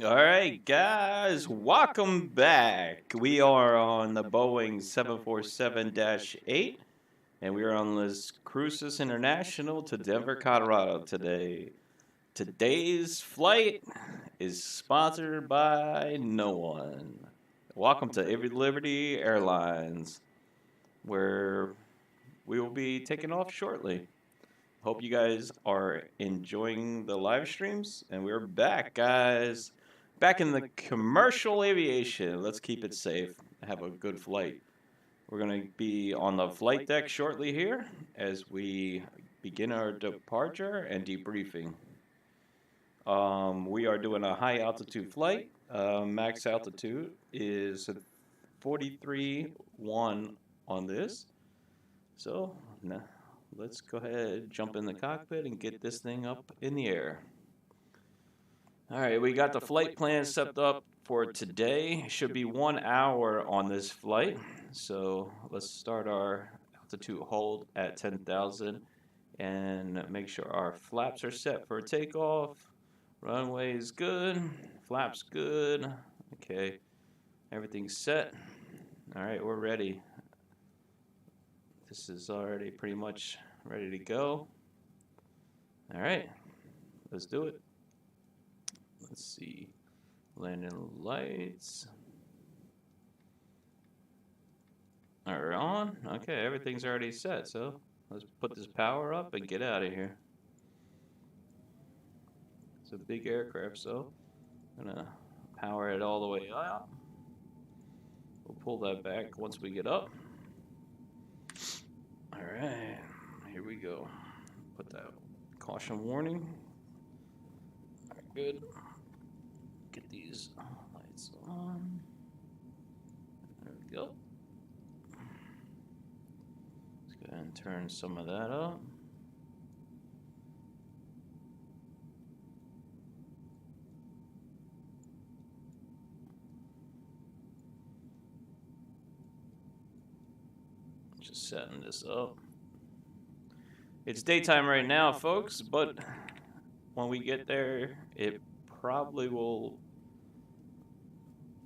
All right, guys, welcome back. We are on the Boeing 747 8, and we are on Las Cruces International to Denver, Colorado today. Today's flight is sponsored by no one. Welcome to Every Liberty Airlines, where we will be taking off shortly. Hope you guys are enjoying the live streams, and we're back, guys. Back in the commercial aviation. Let's keep it safe. Have a good flight. We're going to be on the flight deck shortly here as we begin our departure and debriefing. We are doing a high altitude flight. Max altitude is 43.1 on this. So, let's go ahead, jump in the cockpit, and get this thing up in the air. All right, we got the flight plan set up for today. It should be 1 hour on this flight. So let's start our altitude hold at 10,000 and make sure our flaps are set for takeoff. Runway is good. Flaps good. Okay, everything's set. All right, we're ready. This is already pretty much ready to go. All right, let's do it. Let's see. Landing lights are on. Okay, everything's already set, so let's put this power up and get out of here. It's a big aircraft, so I'm gonna power it all the way up. We'll pull that back once we get up. Alright, here we go. Put that caution warning. Alright, good. Get these lights on. There we go. Let's go ahead and turn some of that up. Just setting this up. It's daytime right now, folks, but when we get there, it probably will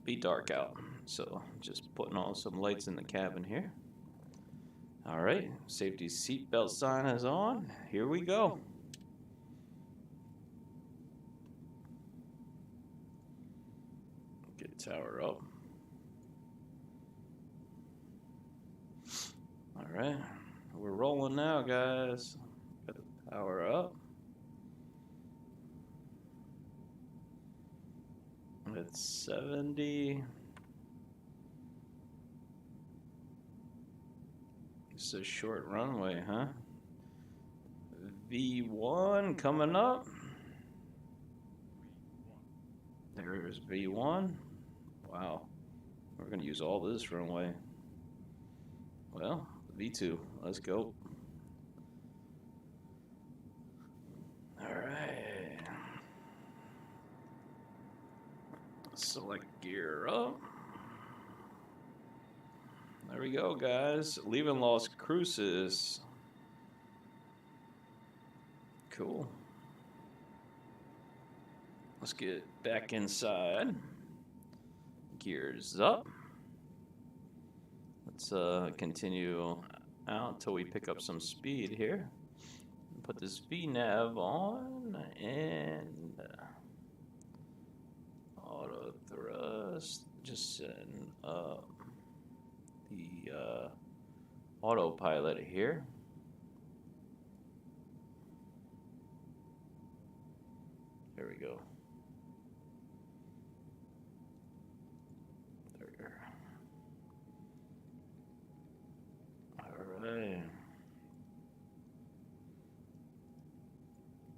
be dark out. So just putting on some lights in the cabin here. All right, safety seatbelt sign is on. Here we go. Get tower up. All right, we're rolling now, guys. Got the power up. It's 70. It's a short runway, huh? V1 coming up. There's V1. Wow. We're going to use all this runway. Well, V2. Let's go. All right. Select gear up. There we go, guys. Leaving Las Cruces. Cool. Let's get back inside. Gears up. Let's continue out until we pick up some speed here. Put this VNav on and auto thrust. Just setting up the autopilot here. There we go. There. All right.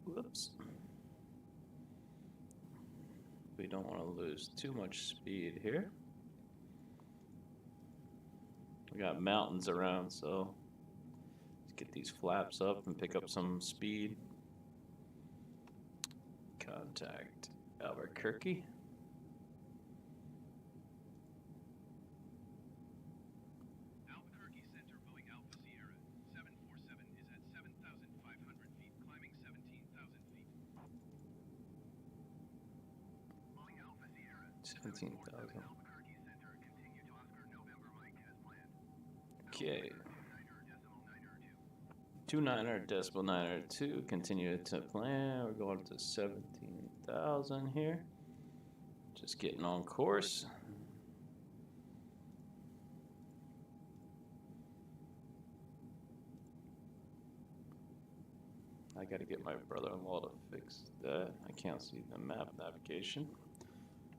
Whoops. We don't want to lose too much speed here. We got mountains around, so let's get these flaps up and pick up some speed. Contact Albuquerque. Albuquerque Center, Boeing Alpha Sierra 747 is at 7,500 feet, climbing 17,000 feet. Boeing Alpha Sierra 17,000. Albuquerque Center, continue to Oscar November Mike as planned. Okay. 29.902. Continue to plan. We're going to 17,000 here. Just getting on course. I got to get my brother-in-law to fix that. I can't see the map navigation.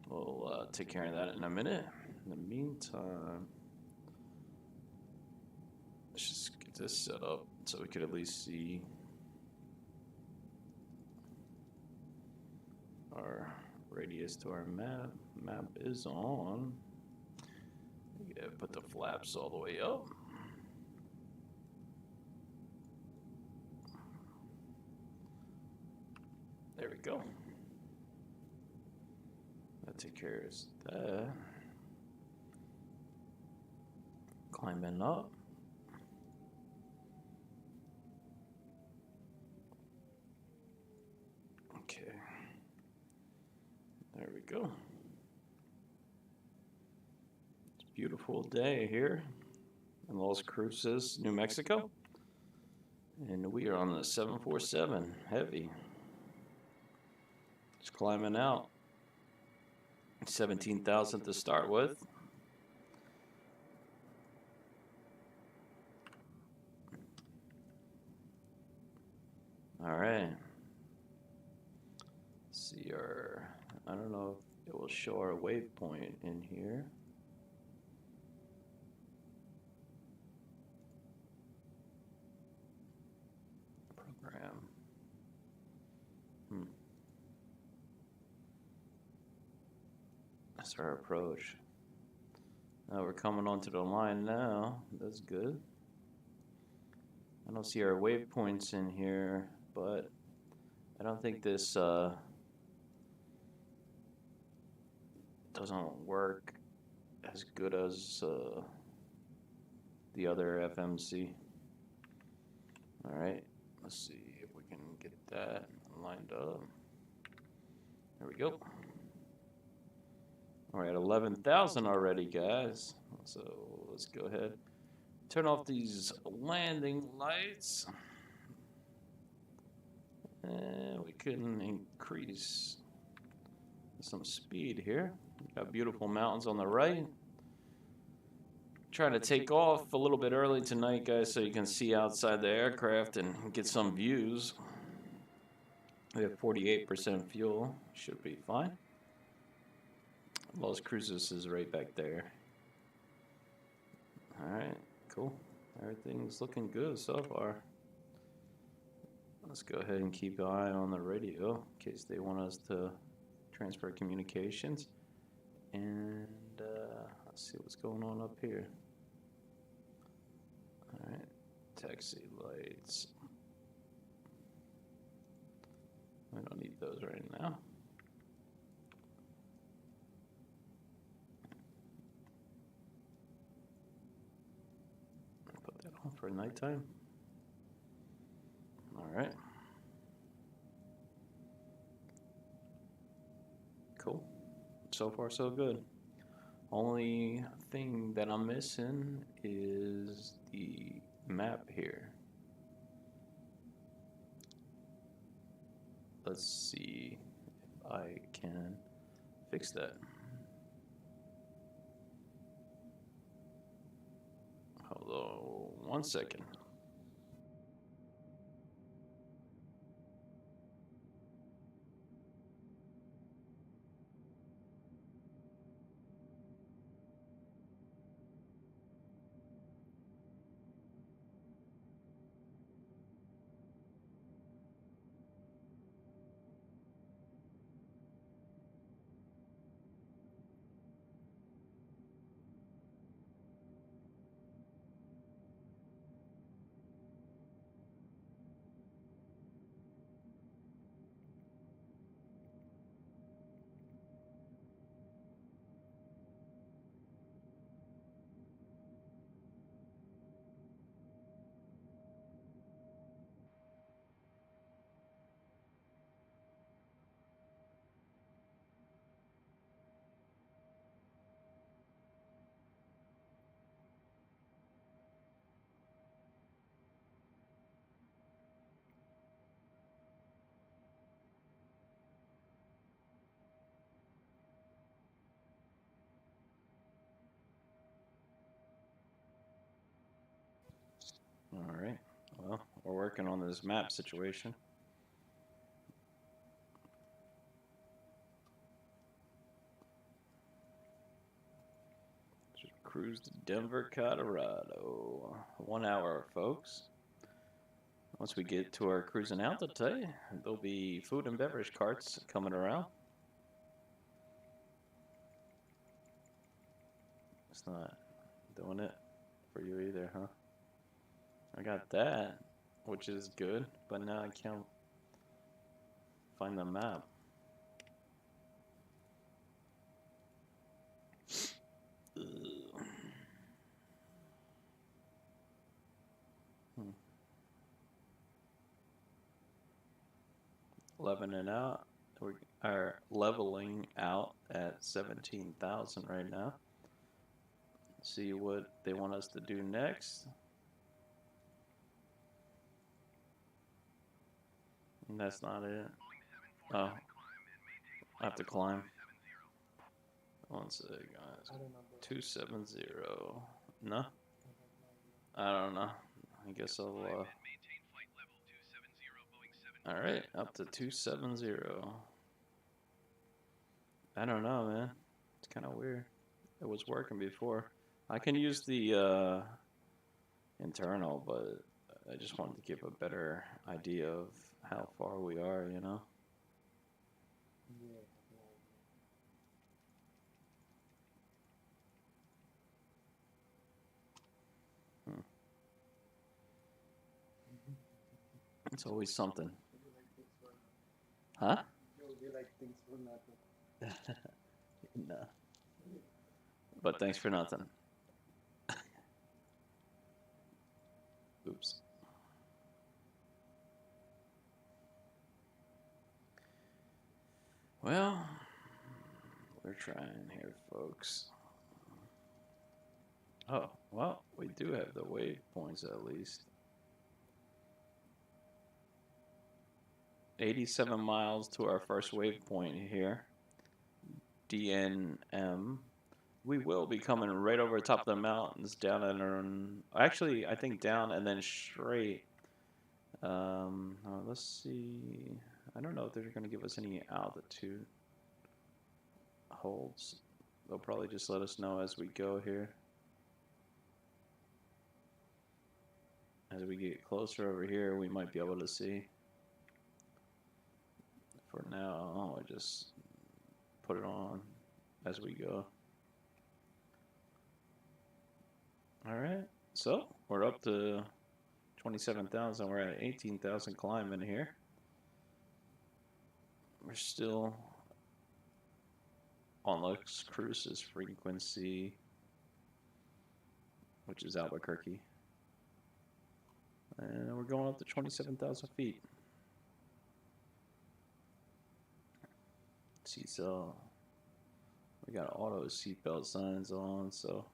We'll take care of that in a minute. In the meantime, let's just get this set up so we could at least see our radius to our map. Map is on. We gotta put the flaps all the way up. There we go. That takes care of that. Climbing up. Okay. There we go. It's a beautiful day here in Las Cruces, New Mexico. And we are on the 747 Heavy. Just climbing out. 17,000 to start with. All right. See our, I don't know if it will show our waypoint in here. Program. That's our approach. Now we're coming onto the line now. That's good. I don't see our waypoints in here, but I don't think this doesn't work as good as the other FMC. All right, let's see if we can get that lined up. There we go. All right, 11,000 already, guys. So let's go ahead, turn off these landing lights. And we can increase some speed here. Got beautiful mountains on the right. Trying to take off a little bit early tonight, guys, so you can see outside the aircraft and get some views. We have 48% fuel. Should be fine. Las Cruces is right back there. All right, cool. Everything's looking good so far. Let's go ahead and keep an eye on the radio in case they want us to transfer communications. And let's see what's going on up here. All right, taxi lights. We don't need those right now. Put that on for nighttime. All right. Cool. So far, so good. Only thing that I'm missing is the map here. Let's see if I can fix that. Hold on 1 second. All right. Well, we're working on this map situation. Just cruise to Denver, Colorado. 1 hour, folks. Once we get to our cruising altitude, there'll be food and beverage carts coming around. It's not doing it for you either, huh? I got that, which is good, but now I can't find the map. Ugh. 11 and out. We are leveling out at 17,000 right now. See what they want us to do next. And that's not it. Oh, I have to climb. One sec, guys. 270. No? I don't know. I guess I'll, Climb and maintain flight level 270 Boeing 747. alright, up to 270. I don't know, man. It's kind of weird. It was working before. I can use the internal, but I just wanted to give a better idea of how far we are, you know? Hmm. It's always something. Huh? No. But thanks for nothing. Oops. Well, we're trying here, folks. Oh, well, we do have the waypoints at least. 87 miles to our first waypoint here. DNM. We will be coming right over the top of the mountains, down and actually, I think down and then straight. Let's see. I don't know if they're going to give us any altitude holds. They'll probably just let us know as we go here. As we get closer over here, we might be able to see. For now, I just put it on as we go. Alright, so we're up to 27,000. We're at 18,000 climbing here. We're still on Las Cruces frequency, which is Albuquerque. And we're going up to 27,000 feet. So we got auto seatbelt signs on, so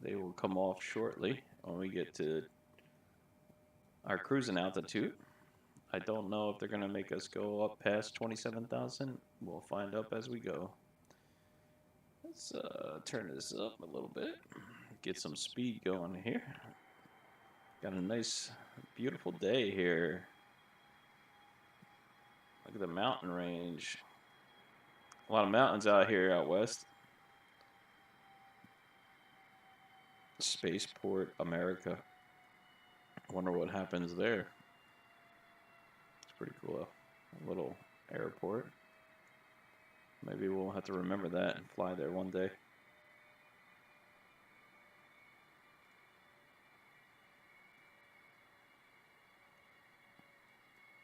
they will come off shortly when we get to our cruising altitude. I don't know if they're going to make us go up past 27,000. We'll find out as we go. Let's turn this up a little bit. Get some speed going here. Got a nice, beautiful day here. Look at the mountain range. A lot of mountains out here out west. Spaceport, America. Wonder what happens there. It's pretty cool. A little airport. Maybe we'll have to remember that and fly there one day.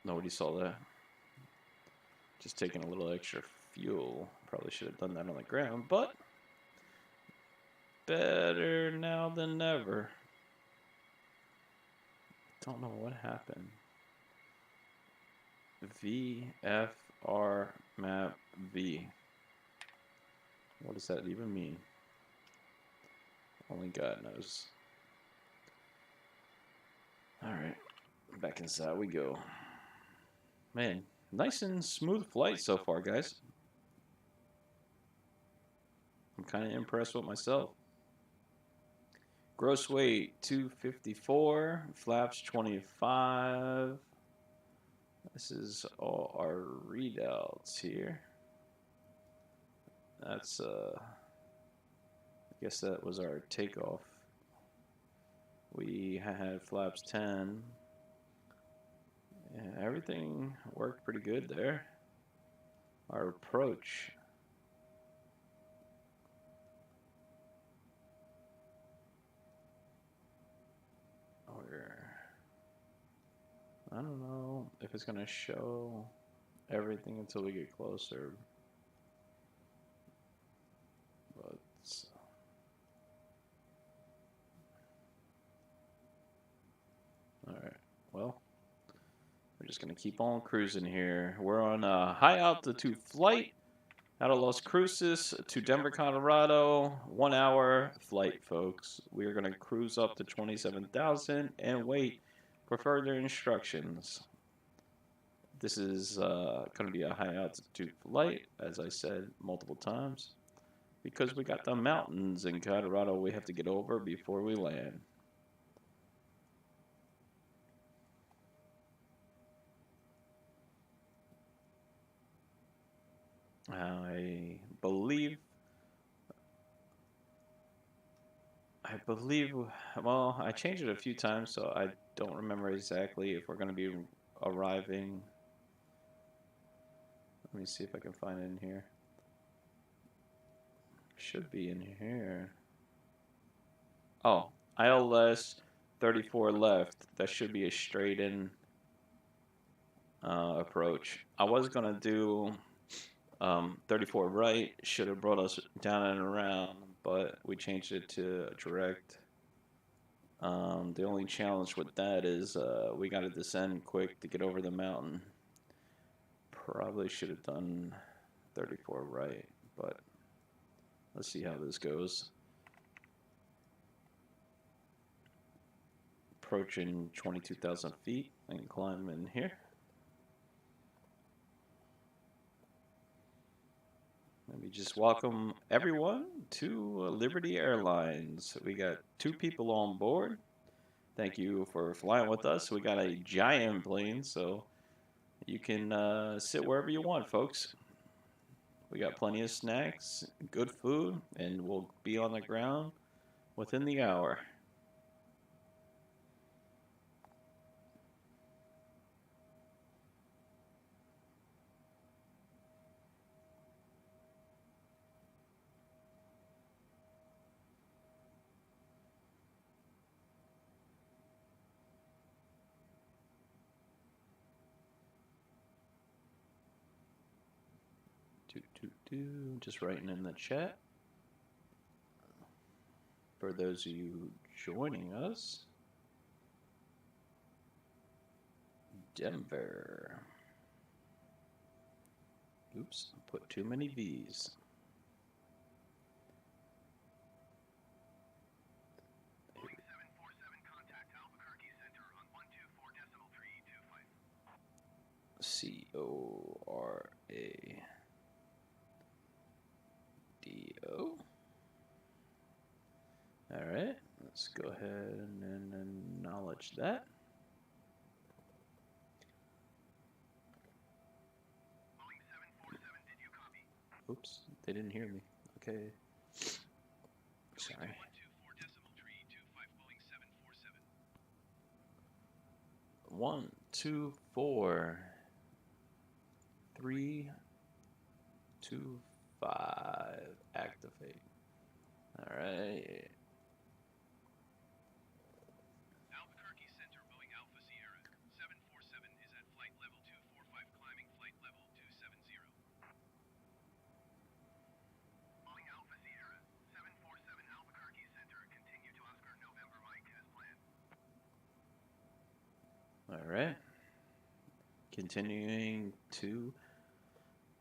Nobody saw that. Just taking a little extra fuel. Probably should have done that on the ground, but better now than never. Don't know what happened. VFR map V. What does that even mean? Only God knows. Alright, back inside we go. Man, nice and smooth flight so far, guys. I'm kind of impressed with myself. Gross weight 254, flaps 25. This is all our readouts here. That's I guess that was our takeoff. We had flaps 10. Yeah, everything worked pretty good there. Our approach. I don't know if it's gonna show everything until we get closer. But alright, well, we're just gonna keep on cruising here. We're on a high altitude flight out of Las Cruces to Denver, Colorado. 1 hour flight, folks. We are gonna cruise up to 27,000 and wait for further instructions. This is going to be a high altitude flight, as I said multiple times. because we got the mountains in Colorado we have to get over before we land. I believe, I believe, well, I changed it a few times, so I don't remember exactly if we're going to be arriving. Let me see if I can find it in here. Should be in here. Oh, ILS 34 left. That should be a straight in approach. I was going to do 34 right, should have brought us down and around, but we changed it to direct. The only challenge with that is we got to descend quick to get over the mountain. Probably should have done 34 right, but let's see how this goes. Approaching 22,000 feet and climb in here. Let me just welcome everyone to Liberty Airlines. We got 2 people on board. Thank you for flying with us. We got a giant plane, so you can sit wherever you want, folks. We got plenty of snacks, good food, and we'll be on the ground within the hour. Just writing in the chat. For those of you joining us, Denver. Oops, put too many V's. Boeing 747 contact Albuquerque Center on 124.325. CORADO. All right, let's go ahead and acknowledge that. Boeing 747, did you copy? Oops, they didn't hear me. Okay. Sorry. 124.325 Boeing 747. 1, 2, 4, 3, 2, 5. Activate. All right. Albuquerque Center, Boeing Alpha Sierra 747 is at flight level 245, climbing flight level 270. Boeing Alpha Sierra 747 Albuquerque Center, continue to Oscar November Mike as planned. All right. Continuing to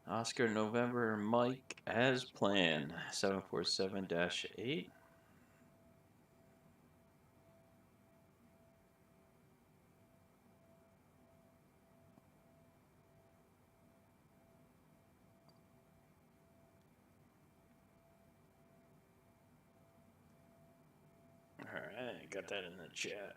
Oscar November Mike as planned. 747-8. All right, got that in the chat.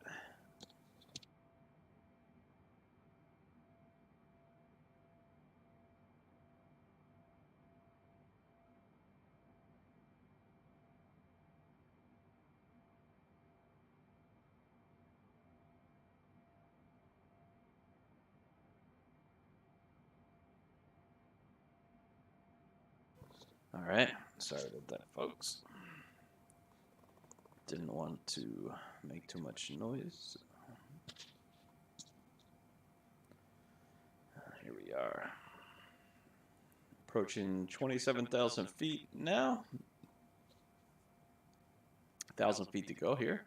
All right, sorry about that, folks. Didn't want to make too much noise. Here we are. Approaching 27,000 feet now. 1,000 feet to go here.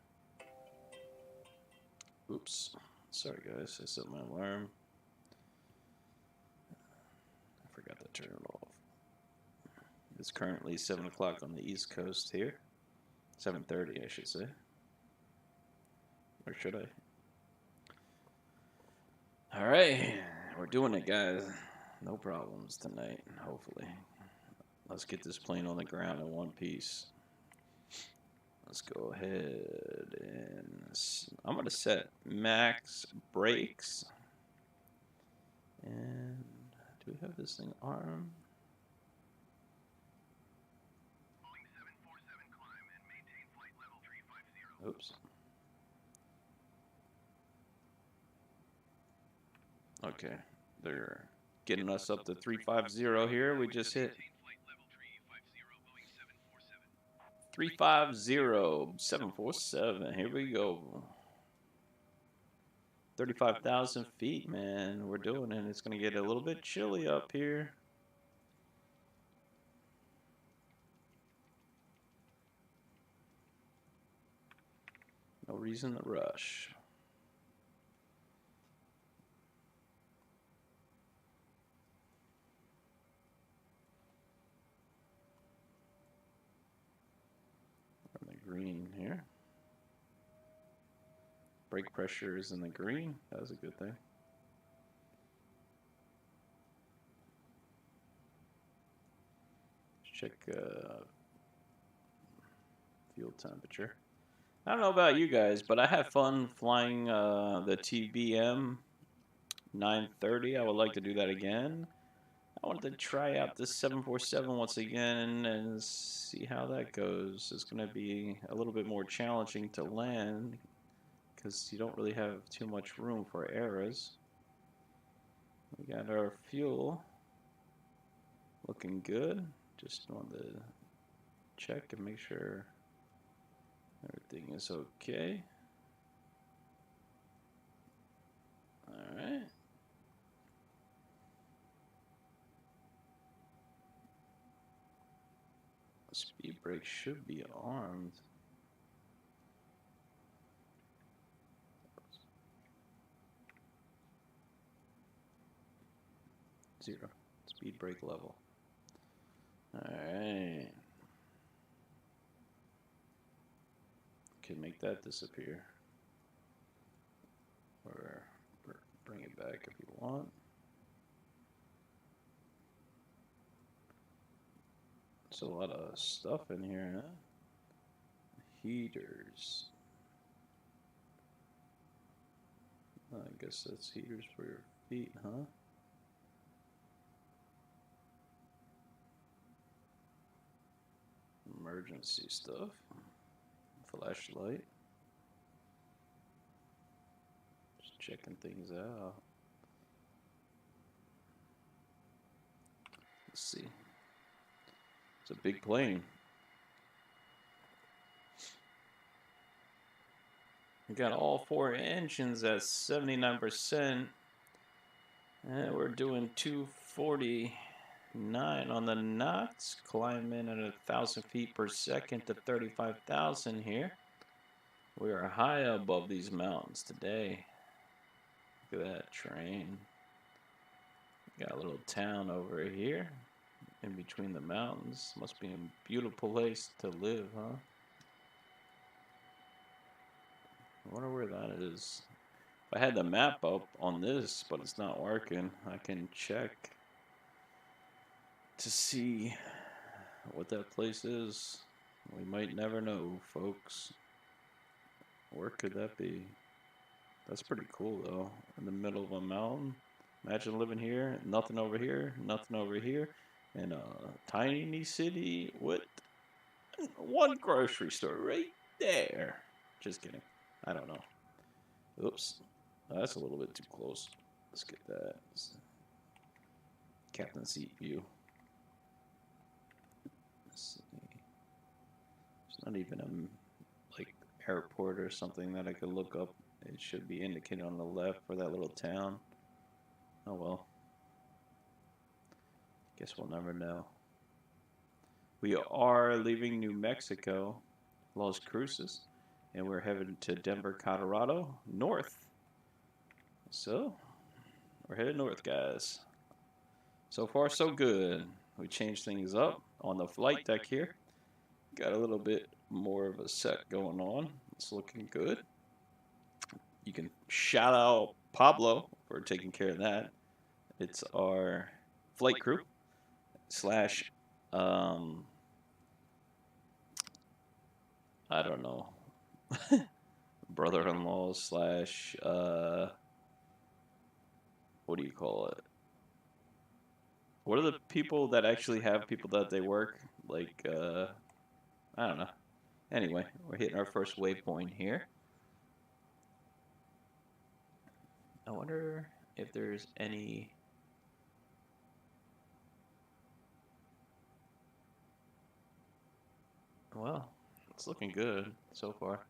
Oops. Sorry, guys. I set my alarm. I forgot to turn it off. It's currently 7 o'clock on the East Coast here. 7:30, I should say. Or should I? All right. We're doing it, guys. No problems tonight, hopefully. Let's get this plane on the ground in one piece. Let's go ahead and I'm going to set max brakes. And do we have this thing armed? Boeing 747 climb and maintain flight level 350. Oops. Okay, they're getting us up to 350 here. We just hit 350, 747. Here we go. 35,000 feet, man. We're doing it. It's going to get a little bit chilly up here. No reason to rush. We're in the green here. Brake pressure is in the green. That was a good thing. Check fuel temperature. I don't know about you guys, but I have fun flying the TBM 930. I would like to do that again. I wanted to try out this 747 once again and see how that goes. It's going to be a little bit more challenging to land because you don't really have too much room for errors. We got our fuel looking good. Just wanted to check and make sure everything is okay. Alright. Speed brake should be armed. Zero. Speed brake level. Alright. Can make that disappear. Or bring it back if you want. There's a lot of stuff in here, huh? Heaters. I guess that's heaters for your feet, huh? Emergency stuff. Flashlight. Just checking things out. Let's see. It's a big plane. We got all four engines at 79%. And we're doing 249 on the knots, climbing at 1,000 feet per second to 35,000 here. We are high above these mountains today. Look at that train. Got a little town over here in between the mountains. Must be a beautiful place to live, huh? I wonder where that is. I had the map up on this, but it's not working. I can check to see what that place is. We might never know, folks. Where could that be? That's pretty cool, though. In the middle of a mountain. Imagine living here, nothing over here, nothing over here, in a tiny city with one grocery store right there. Just kidding. I don't know. Oops. That's a little bit too close. Let's get that. Captain seat view. Let's see. It's not even a like airport or something that I could look up. It should be indicated on the left for that little town. Oh well. Guess we'll never know. We are leaving New Mexico, Las Cruces, and we're headed to Denver, Colorado, north. So, we're headed north, guys. So far, so good. We changed things up on the flight deck here. Got a little bit more of a set going on. It's looking good. You can shout out Pablo for taking care of that. It's our flight crew / I don't know, brother-in-law slash what do you call it? What are the people that actually have people that they work? Like, I don't know. Anyway, we're hitting our first waypoint here. I wonder if there's any. Well, it's looking good so far.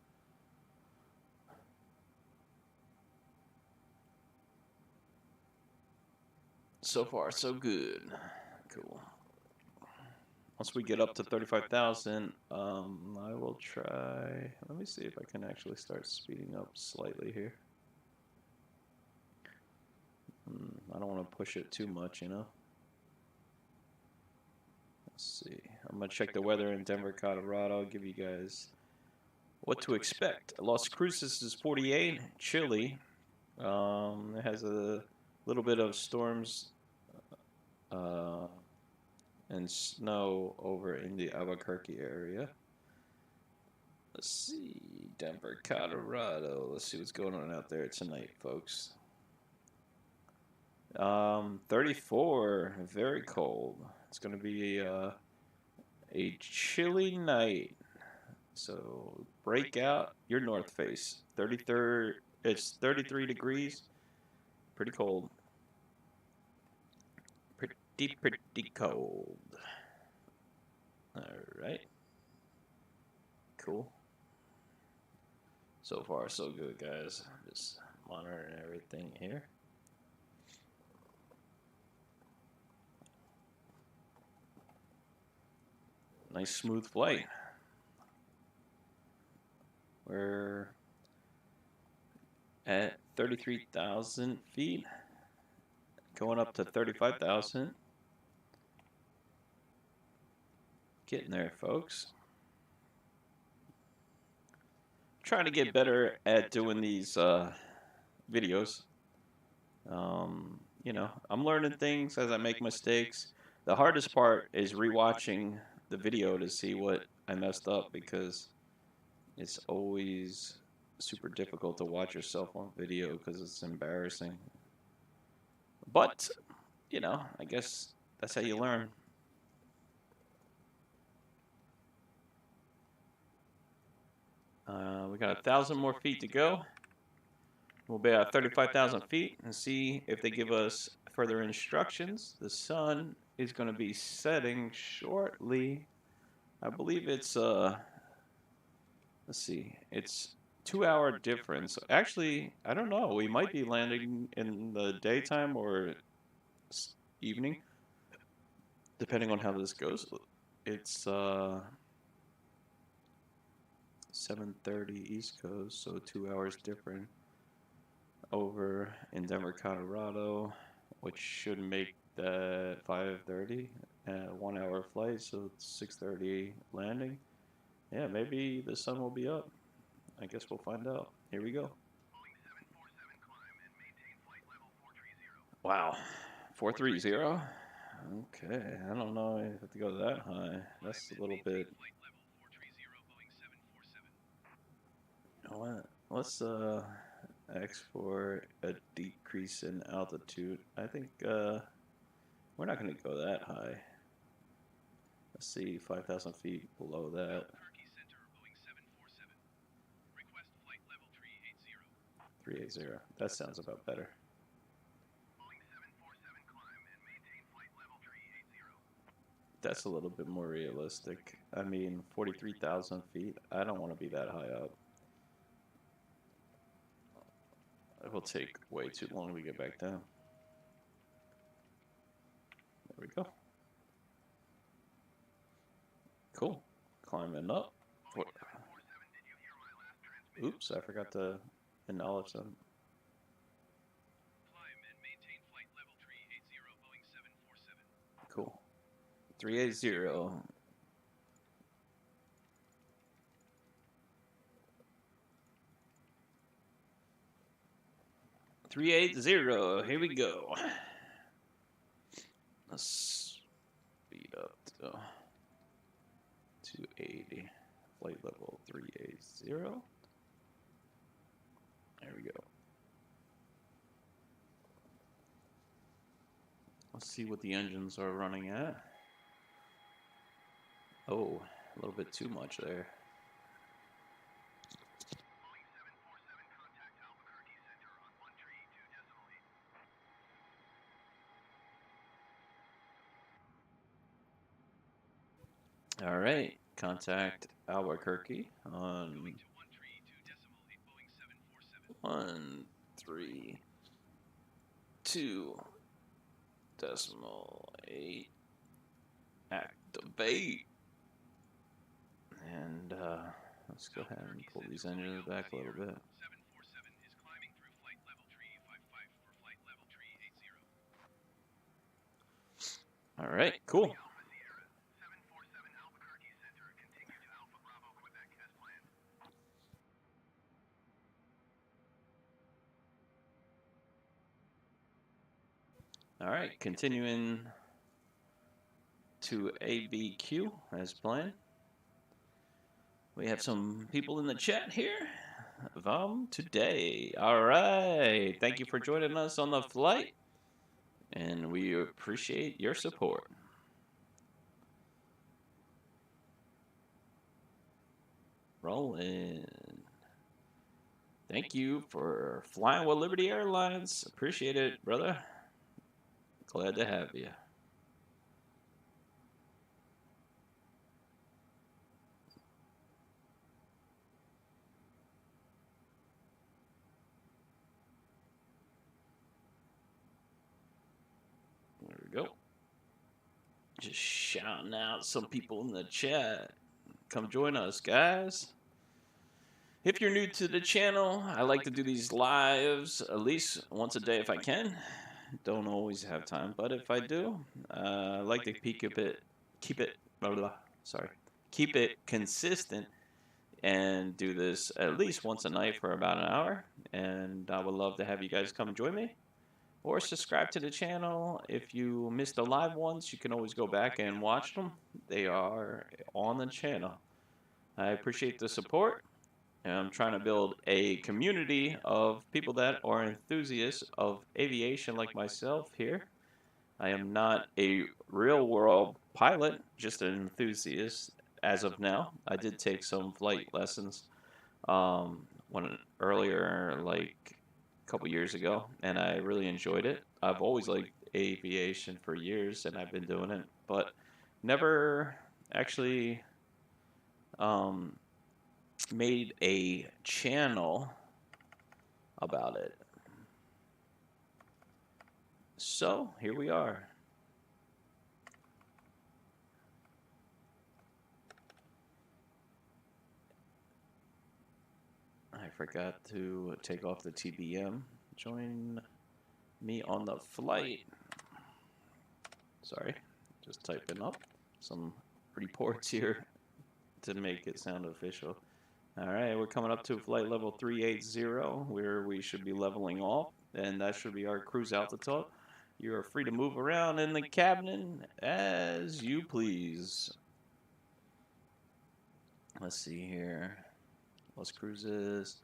So far, so good. Cool. Once we get up to 35,000, I will try. Let me see if I can actually start speeding up slightly here. I don't want to push it too much, you know. Let's see. I'm gonna check the weather in Denver, Colorado. Give you guys what to expect. Las Cruces is 48, chilly. It has a little bit of storms and snow over in the Albuquerque area. Let's see, Denver, Colorado. Let's see what's going on out there tonight, folks. 34, very cold. It's going to be a chilly night. So break out your north face. 33. It's 33 degrees. Pretty cold. Pretty cold. All right. Cool. So far, so good, guys. Just monitoring everything here. Nice smooth flight. We're at 33,000 feet, going up to 35,000. Getting there, folks. Trying to get better at doing these videos. You know, I'm learning things as I make mistakes. The hardest part is rewatching the video to see what I messed up, because it's always super difficult to watch yourself on video because it's embarrassing. But, you know, I guess that's how you learn. We got 1,000 more feet to go. We'll be at 35,000 feet and see if they give us further instructions. The sun is going to be setting shortly. I believe it's, let's see, it's 2-hour difference. Actually, I don't know. We might be landing in the daytime or evening, depending on how this goes. It's 7:30 East Coast, so 2 hours different over in Denver, Colorado, which should make that 5:30, 1-hour flight, so it's 6:30 landing. Yeah, maybe the sun will be up. I guess we'll find out. Here we go. Wow, 430. Okay, I don't know if I have to go that high. That's a little bit. You know what? Let's ask for a decrease in altitude. I think we're not going to go that high. Let's see, 5,000 feet below that. 380. That sounds about better. That's a little bit more realistic. I mean, 43,000 feet. I don't want to be that high up. It will take way too long to get back down. There we go. Cool. Climbing up. Oops, I forgot to acknowledge them. Cool. 380. Here we go. Let's speed up. 280. Flight level 380. There we go. Let's see what the engines are running at. Oh, a little bit too much there. Boeing 747, contact Albuquerque Center on 132.8. All right, contact Albuquerque on Going to 132.8, Boeing 747. 132.8. Activate. And let's go ahead and pull these engines back a little bit. 747 is climbing through flight level tree 55 for flight level tree 80. All right, cool. Alpha Sierra, 747 Albuquerque Center, continue to Alpha Bravo, Quebec as planned. All right, continuing to ABQ as planned. We have some people in the chat here. Today. All right. Thank you for joining us on the flight. And we appreciate your support. Rolling. Thank you for flying with Liberty Airlines. Appreciate it, brother. Glad to have you. There we go. Just shouting out some people in the chat. Come join us, guys. If you're new to the channel, I like to do these lives at least once a day if I can. Don't always have time, but if I do, I like to keep it consistent and do this at least once a night for about an hour. And I would love to have you guys come join me. Or subscribe to the channel. If you missed the live ones, you can always go back and watch them. They are on the channel. I appreciate the support. And I'm trying to build a community of people that are enthusiasts of aviation like myself here. I am not a real world pilot, just an enthusiast as of now. I did take some flight lessons earlier, like a couple years ago, and I really enjoyed it. I've always liked aviation for years, and I've been doing it, but never actually made a channel about it. So here we are. I forgot to take off the TBM. Join me on the flight. Sorry, just typing up some reports here to make it sound official. All right, we're coming up to flight level 380, where we should be leveling off, and that should be our cruise altitude. You are free to move around in the cabin as you please. Let's see here. Las Cruces,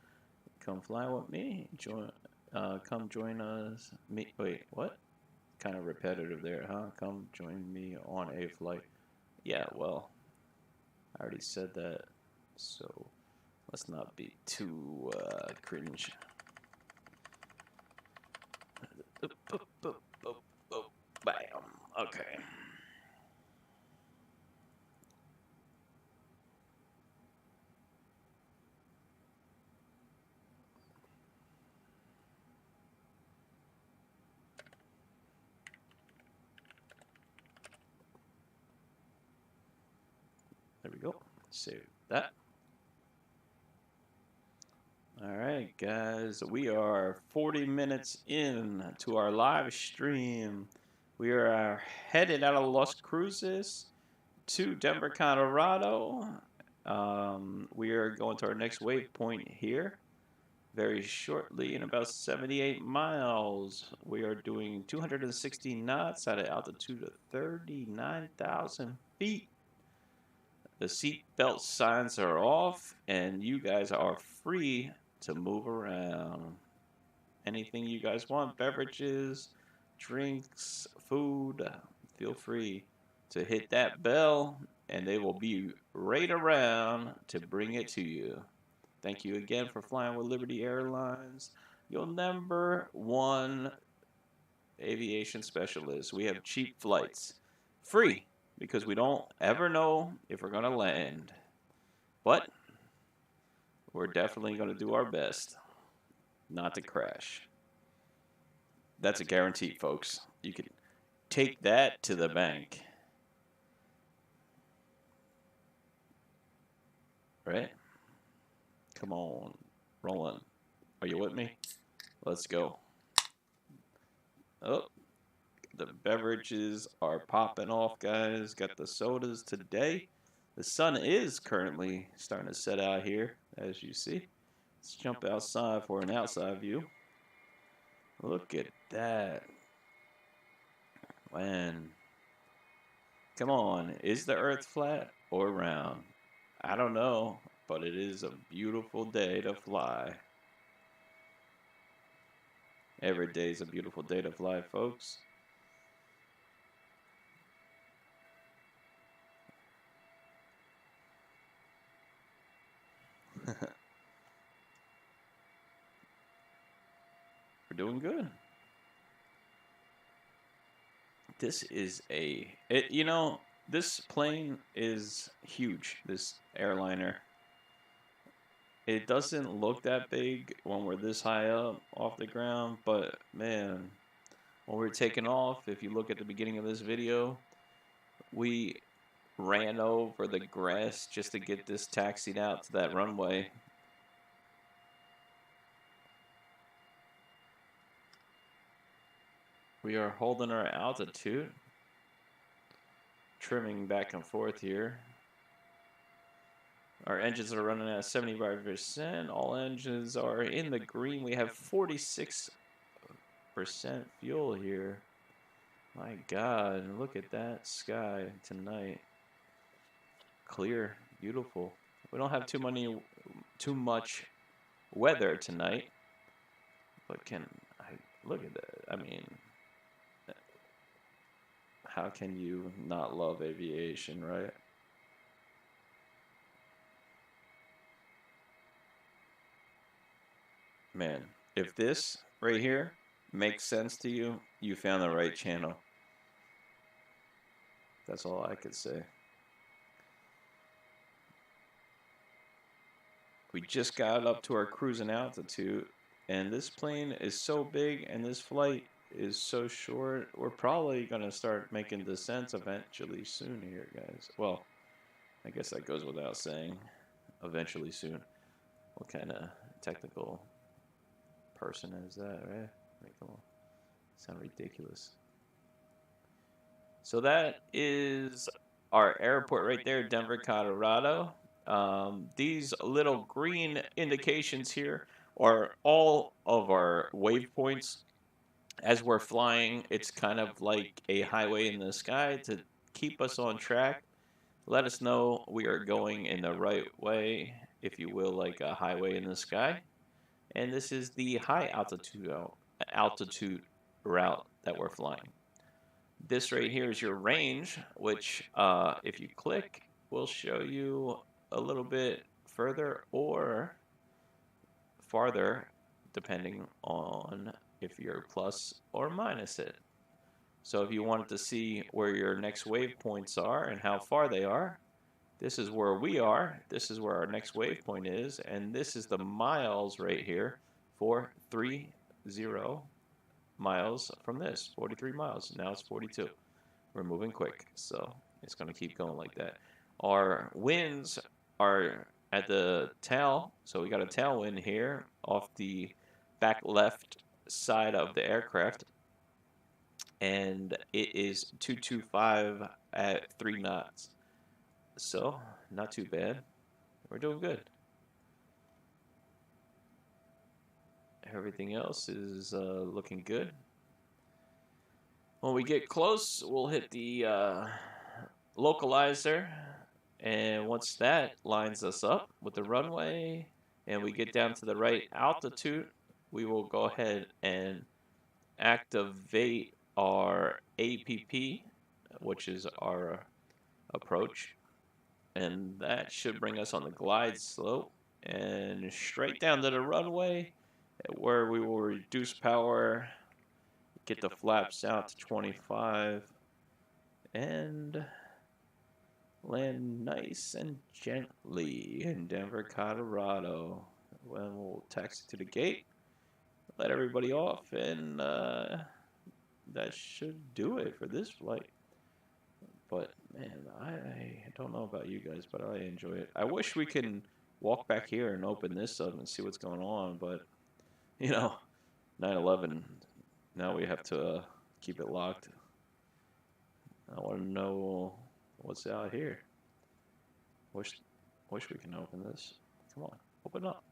come fly with me. Come join us. Wait, what? Kind of repetitive there, huh? Come join me on a flight. Yeah, well, I already said that, so let's not be too cringe. Bam. Okay. There we go. Save that. All right, guys, we are 40 minutes in to our live stream. We are headed out of Las Cruces to Denver, Colorado. We are going to our next waypoint here very shortly in about 78 miles. We are doing 260 knots at an altitude of 39,000 feet. The seat belt signs are off, and you guys are free to move around. Anything you guys want, beverages, drinks, food, feel free to hit that bell, and they will be right around to bring it to you. Thank you again for flying with Liberty Airlines, your number one aviation specialist. We have cheap flights, free, because we don't ever know if we're going to land. But we're definitely going to do our best not to crash. That's a guarantee, folks. You can take that to the bank. Right? Come on, rolling. Are you with me? Let's go. Oh, the beverages are popping off, guys. Got the sodas today. The sun is currently starting to set out here, as you see. Let's jump outside for an outside view. Look at that. Man. Come on, is the earth flat or round? I don't know, but it is a beautiful day to fly. Every day is a beautiful day to fly, folks. We're doing good. This is this plane is huge, this airliner. It doesn't look that big when we're this high up off the ground, but man, when we're taking off, if you look at the beginning of this video, we ran over the grass just to get this taxied out to that runway. We are holding our altitude, trimming back and forth here. Our engines are running at 75%. All engines are in the green. We have 46% fuel here. My God, look at that sky tonight. Clear, beautiful. We don't have too much weather tonight. But look at that? I mean, how can you not love aviation, right? Man, if this right here makes sense to you, you found the right channel. That's all I could say. We just got up to our cruising altitude, and this plane is so big and this flight is so short, we're probably going to start making descents eventually soon here, guys. Well, I guess that goes without saying. Eventually soon. What kind of technical person is that, right? Like, come on. Sound ridiculous. So that is our airport right there, Denver, Colorado. These little green indications here are all of our waypoints. As we're flying, it's kind of like a highway in the sky to keep us on track. Let us know we are going in the right way, if you will, like a highway in the sky. And this is the high altitude route that we're flying. This right here is your range, which if you click, will show you a little bit further or farther, depending on if you're plus or minus it. So if you wanted to see where your next waypoints are and how far they are, this is where we are. This is where our next waypoint is, and this is the miles right here for 30 miles from this. 43 miles. Now it's 42. We're moving quick, so it's going to keep going like that. Our winds are at the tail, so we got a tailwind here off the back left side of the aircraft, and it is 225 at 3 knots. So, not too bad. We're doing good. Everything else is looking good. When we get close, we'll hit the localizer, And once that lines us up with the runway and we get down to the right altitude, we will go ahead and activate our APP, which is our approach. And that should bring us on the glide slope and straight down to the runway where we will reduce power, get the flaps out to 25, and land nice and gently in Denver, Colorado. When we'll taxi to the gate, let everybody off, and that should do it for this flight. But man, I don't know about you guys, but I enjoy it. I wish we can walk back here and open this up and see what's going on, but you know, 9/11. Now we have to keep it locked. I want to know what's out here. Wish we can open this. Come on, open up.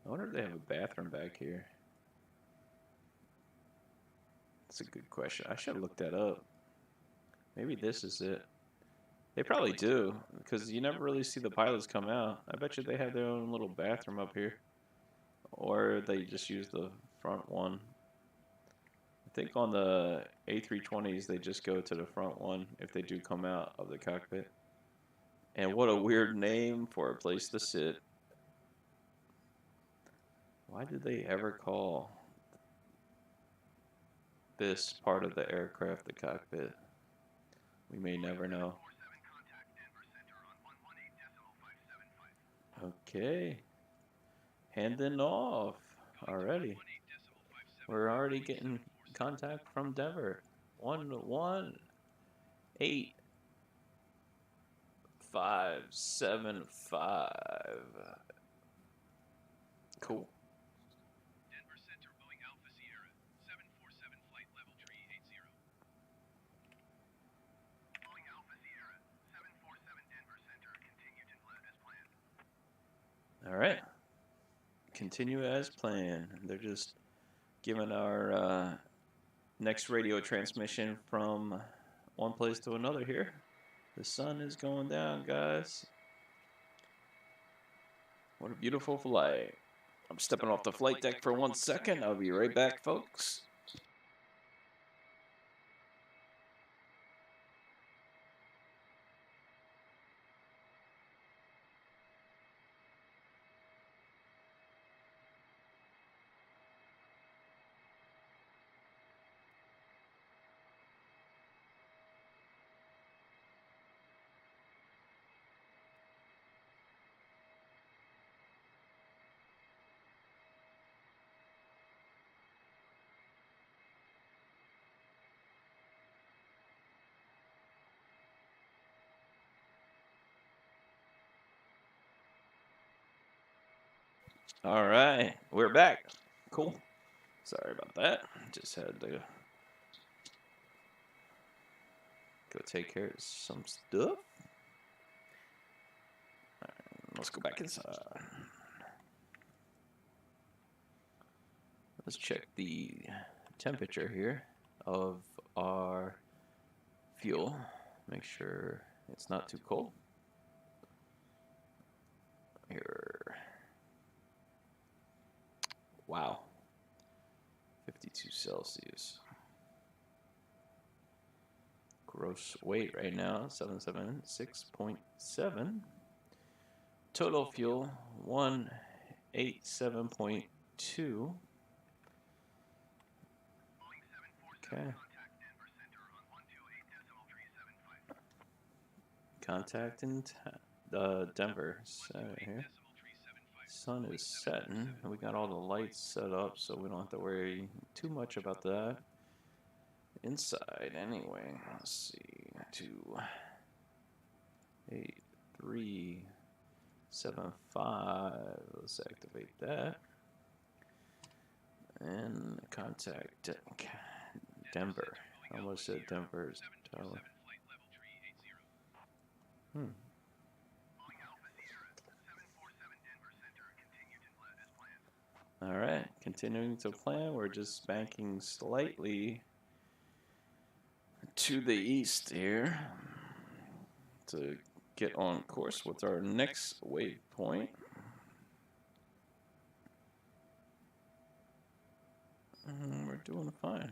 I wonder if they have a bathroom back here. That's a good question. I should have looked that up. Maybe this is it. They probably do, because you never really see the pilots come out. I bet you they have their own little bathroom up here. Or they just use the front one. I think on the A320s, they just go to the front one if they do come out of the cockpit. And what a weird name for a place to sit. Why did they ever call this part of the aircraft the cockpit? We may never know. Okay. Handing off already. We're already getting contact from Denver. 118.575. Cool. Denver Center, Boeing Alpha Sierra, 747 flight level 380. Boeing Alpha Sierra, 747 Denver Center, continue to as planned. All right. Continue as planned. They're just giving our next radio transmission from one place to another here. The sun is going down, guys. What a beautiful flight. I'm stepping off the flight deck for 1 second. I'll be right back, folks. All right, we're back. Cool. Sorry about that. Just had to go take care of some stuff. All right, let's go back inside. Let's check the temperature here of our fuel. Make sure it's not too cold. Here. Wow. 52 Celsius. Gross weight right now, 776.7. Total fuel, 187.2. Okay. Contact in Denver. So here. Sun is setting, and we got all the lights set up, so we don't have to worry too much about that. Inside, anyway. Let's see. 28375. Let's activate that. And contact Denver. I almost said Denver's tower. All right, continuing to plan. We're just banking slightly to the east here to get on course with our next waypoint. We're doing fine.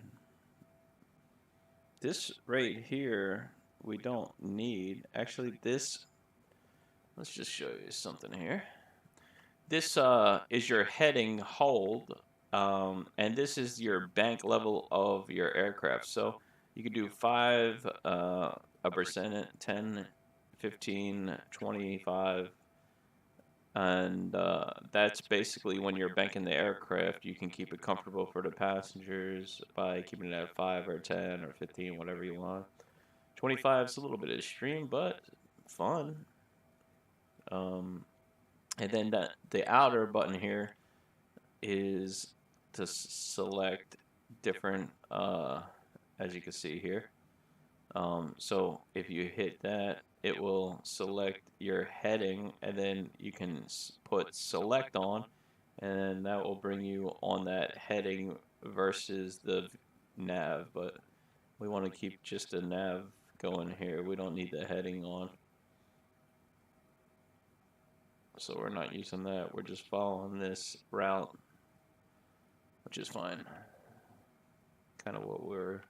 This right here, we don't need. Actually, this, let's just show you something here. This is your heading hold, and this is your bank level of your aircraft. So you could do 5, a percent, 10, 15, 25, and that's basically when you're banking the aircraft. You can keep it comfortable for the passengers by keeping it at 5 or 10 or 15, whatever you want. 25 is a little bit extreme, but fun. And then the outer button here is to select different, as you can see here. So if you hit that, it will select your heading, and then you can put select on, and that will bring you on that heading versus the nav. But we want to keep just the nav going here. We don't need the heading on. So we're not using that. We're just following this route, which is fine. Kind of what we're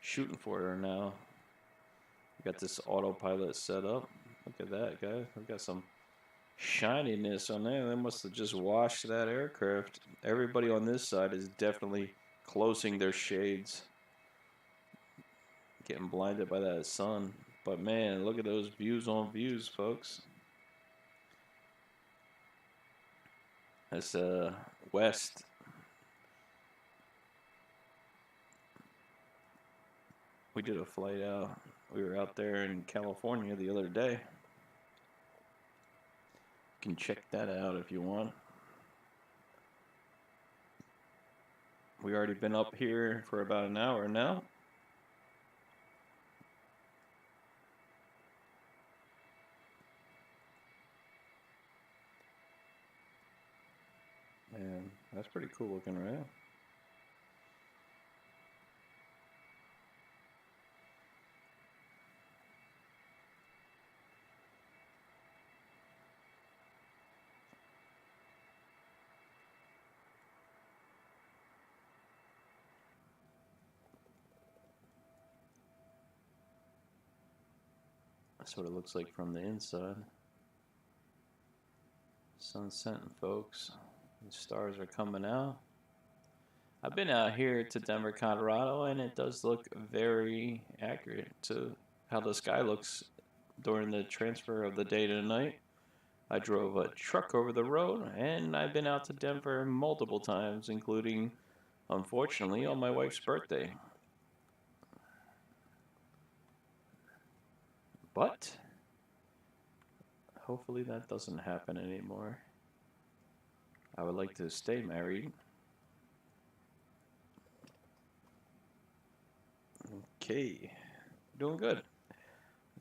shooting for now. We got this autopilot set up. Look at that, guys. We got some shininess on there. They must have just washed that aircraft. Everybody on this side is definitely closing their shades, getting blinded by that sun. But man, look at those views on views, folks. That's west. We did a flight out. We were out there in California the other day. You can check that out if you want. We already been up here for about an hour now. Man, that's pretty cool looking, right? That's what it looks like from the inside. Sun's setting, folks. The stars are coming out. I've been out here to Denver, Colorado, and it does look very accurate to how the sky looks during the transfer of the day to night. I drove a truck over the road, and I've been out to Denver multiple times, including, unfortunately, on my wife's birthday. But hopefully that doesn't happen anymore. I would like to stay married. Okay, doing good.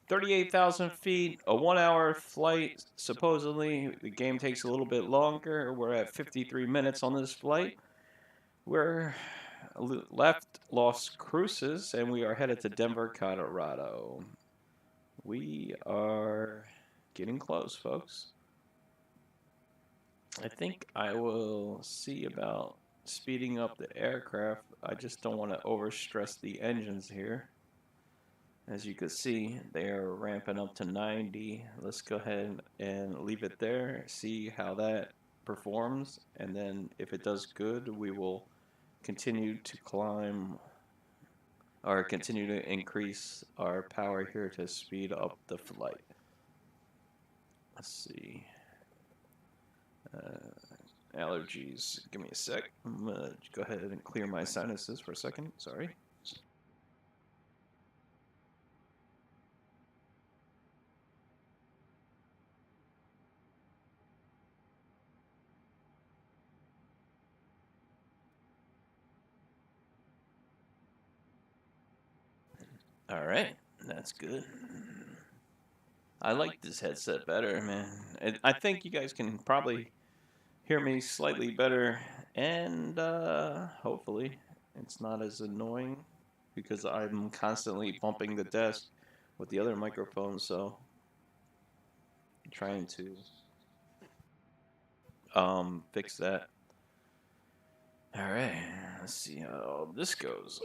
38,000 feet, a 1 hour flight. Supposedly, the game takes a little bit longer. We're at 53 minutes on this flight. We're left Las Cruces, and we are headed to Denver, Colorado. We are getting close, folks. I think I will see about speeding up the aircraft. I just don't want to overstress the engines here. As you can see, they are ramping up to 90. Let's go ahead and leave it there, see how that performs, and then if it does good, we will continue to climb or continue to increase our power here to speed up the flight. Let's see. Allergies. Give me a sec. I'm going to go ahead and clear my sinuses for a second. Sorry. All right. That's good. I like this headset better, man. I think you guys can probably hear me slightly better, and hopefully it's not as annoying. because I'm constantly bumping the desk with the other microphone, so I'm trying to fix that. All right, let's see how this goes.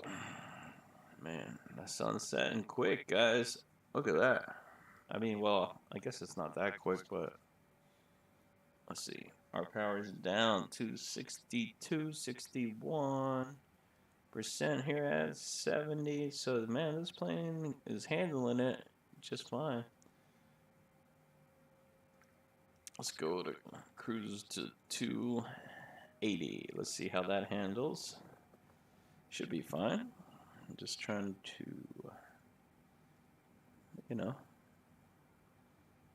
Man, the sun's setting quick, guys. Look at that. I mean, well, I guess it's not that quick, but let's see. Our power is down to 62, 61% here at 70. So, man, this plane is handling it just fine. Let's go to cruise to 280. Let's see how that handles. Should be fine. I'm just trying to, you know,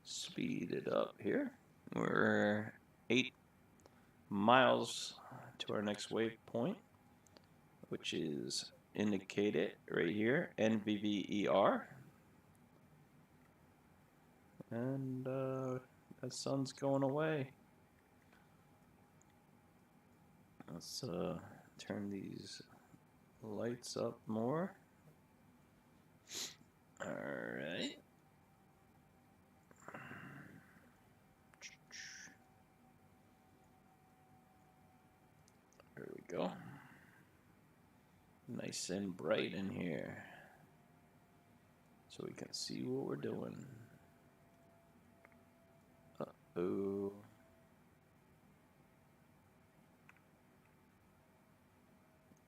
speed it up here. We're 8 miles to our next waypoint, which is indicated right here, NVVER. And the sun's going away. Let's turn these lights up more. All right. There we go. Nice and bright in here, so we can see what we're doing. Uh-oh.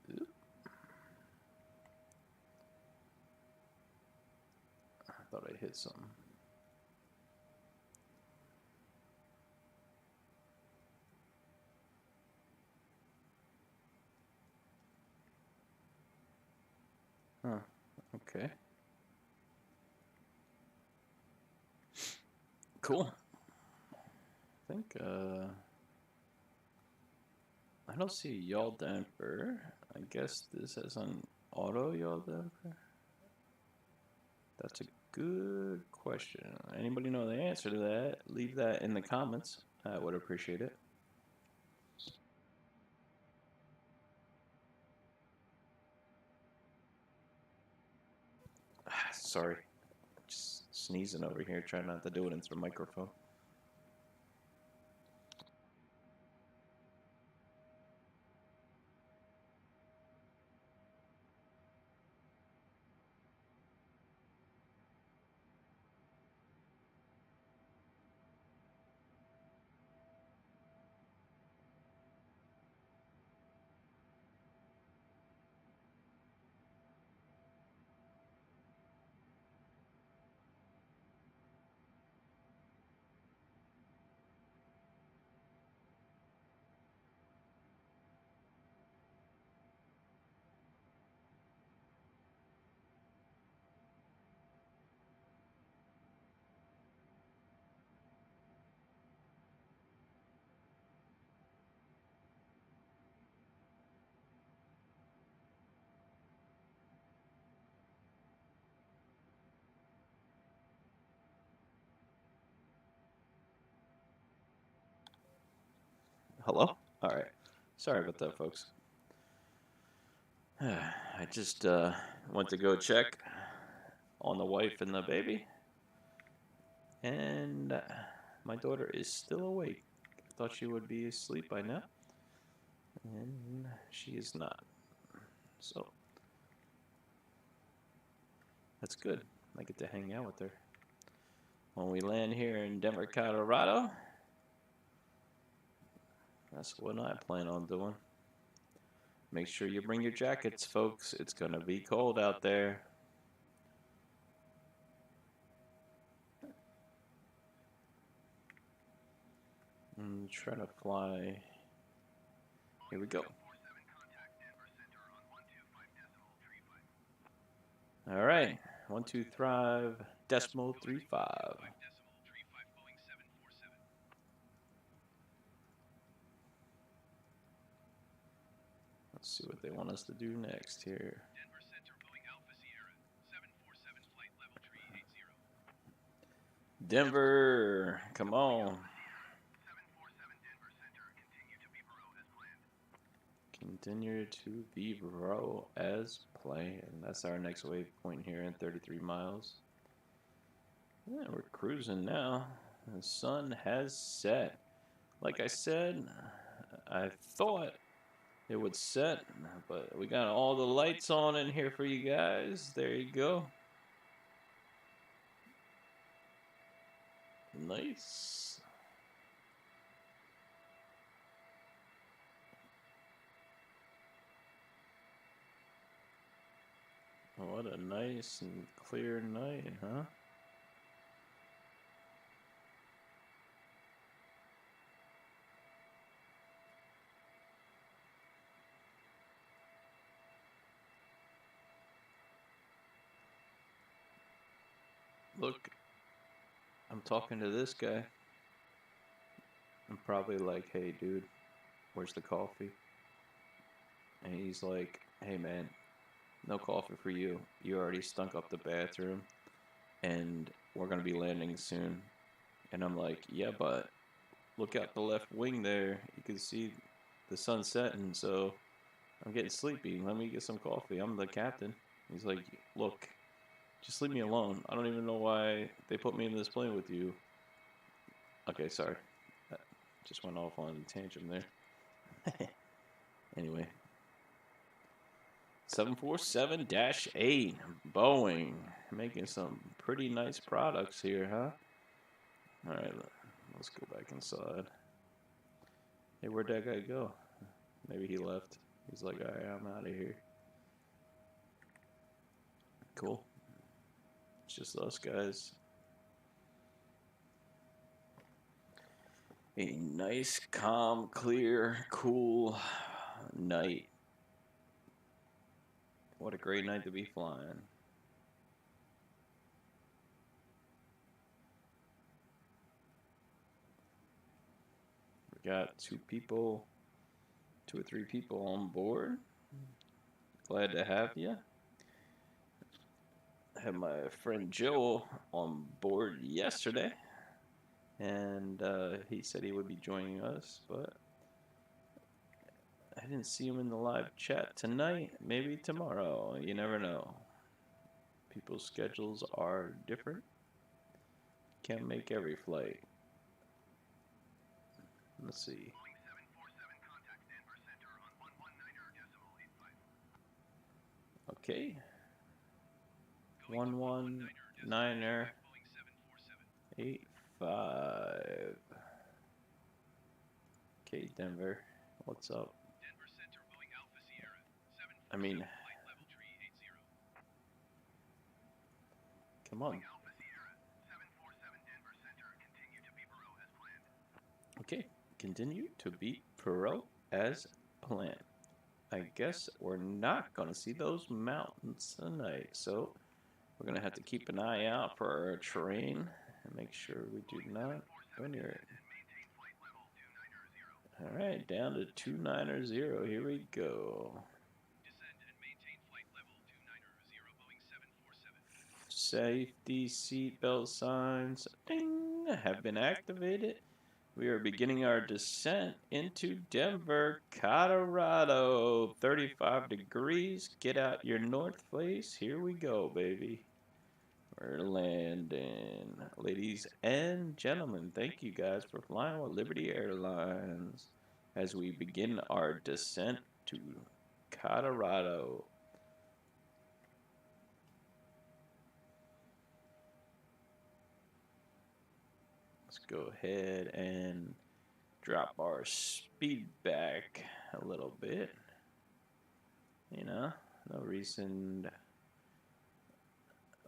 Oop. I thought I hit something. Huh. Okay. Cool. I think, I don't see a yaw damper. I guess this is an auto yaw damper. That's a good question. Anybody know the answer to that? Leave that in the comments. I would appreciate it. Sorry. Just sneezing over here, trying not to do it into the microphone. Hello? All right. Sorry about that, folks. I just went to go check on the wife and the baby, and my daughter is still awake. I thought she would be asleep by now, and she is not. So that's good. I get to hang out with her. When we land here in Denver, Colorado, that's what I plan on doing. Make sure you bring your jackets, folks. It's going to be cold out there. I'm trying to fly. Here we go. All right. 123.35. Let's see what they want us to do next here. Denver Center, Boeing Alpha Sierra, 747 flight level tree 80. Denver, come on. 747 Denver Center, continue to be below as planned. Continue to be row as planned. That's our next waypoint here in 33 miles. Yeah, we're cruising now. The sun has set. Like I said, I thought it would set, but we got all the lights on in here for you guys. There you go. Nice. What a nice and clear night, huh? Look, I'm talking to this guy. I'm probably like, hey, dude, where's the coffee? And he's like, hey, man, no coffee for you. You already stunk up the bathroom, and we're going to be landing soon. And I'm like, yeah, but look out the left wing there. You can see the sun setting, so I'm getting sleepy. Let me get some coffee. I'm the captain. He's like, look, just leave me alone. I don't even know why they put me in this plane with you. Okay, sorry. Just went off on a tangent there. Anyway. 747-8 Boeing. Making some pretty nice products here, huh? Alright, let's go back inside. Hey, where'd that guy go? Maybe he left. He's like, alright, I'm out of here. Cool. It's just us guys. A nice, calm, clear, cool night. What a great night to be flying. We got two or three people on board. Glad to have you. I had my friend Joe on board yesterday, and he said he would be joining us, but I didn't see him in the live chat tonight. Maybe tomorrow. You never know. People's schedules are different. Can't make every flight. Let's see. Okay. 119er 85. Okay, Denver. What's up? Denver Center, Boeing Alpha Sierra, I mean, flight level tree 80. come on. Boeing Alpha Sierra, 747 Denver Center, continue to be below as planned. Okay, continue to beat Perot as planned. I guess we're not going to see those mountains tonight, so we're going to have to keep an eye out for our terrain and make sure we do not go near it. All right, down to 290. Here we go. Descend and maintain flight level 290, Boeing 747. Safety seatbelt signs ding, have been activated. We are beginning our descent into Denver, Colorado. 35 degrees. Get out your north face. Here we go, baby. We're landing. Ladies and gentlemen, thank you guys for flying with Liberty Airlines as we begin our descent to Colorado. Let's go ahead and drop our speed back a little bit. You know, no reason.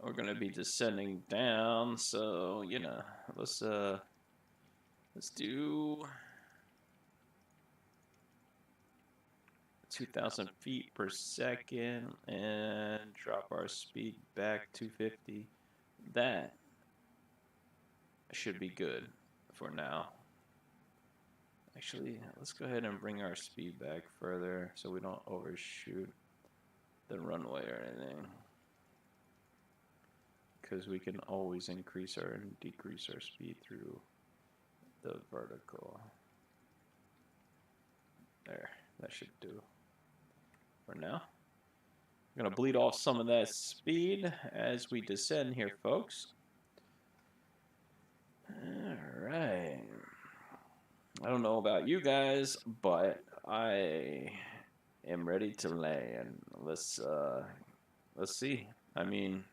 We're gonna be descending down, so you know, let's do 2,000 feet per second and drop our speed back 250. That should be good for now. Actually, let's go ahead and bring our speed back further so we don't overshoot the runway or anything. Because we can always increase or decrease our speed through the vertical. There, that should do. for now. I'm going to bleed off some of that speed as we descend here, folks. All right. I don't know about you guys, but I am ready to land. Let's see. I mean,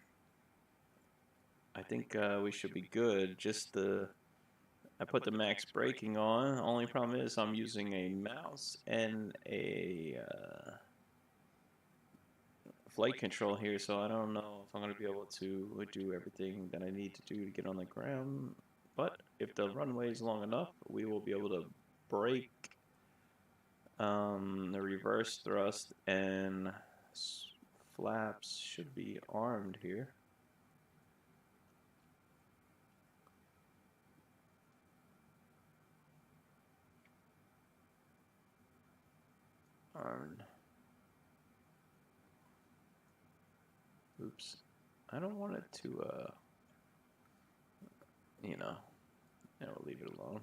I think we should be good. I put the max braking on. Only problem is I'm using a mouse and a flight control here, so I don't know if I'm going to be able to do everything that I need to do to get on the ground. But if the runway is long enough, we will be able to brake the reverse thrust, and flaps should be armed here. Armed. Oops. I don't want it to, we'll leave it alone.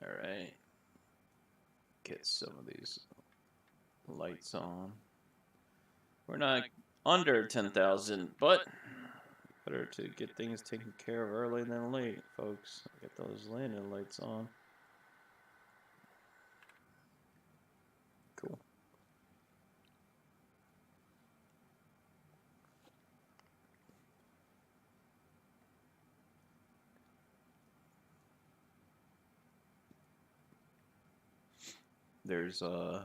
Alright. Get some of these lights on. We're not under 10,000, but better to get things taken care of early than late, folks. Get those landing lights on. Cool. There's I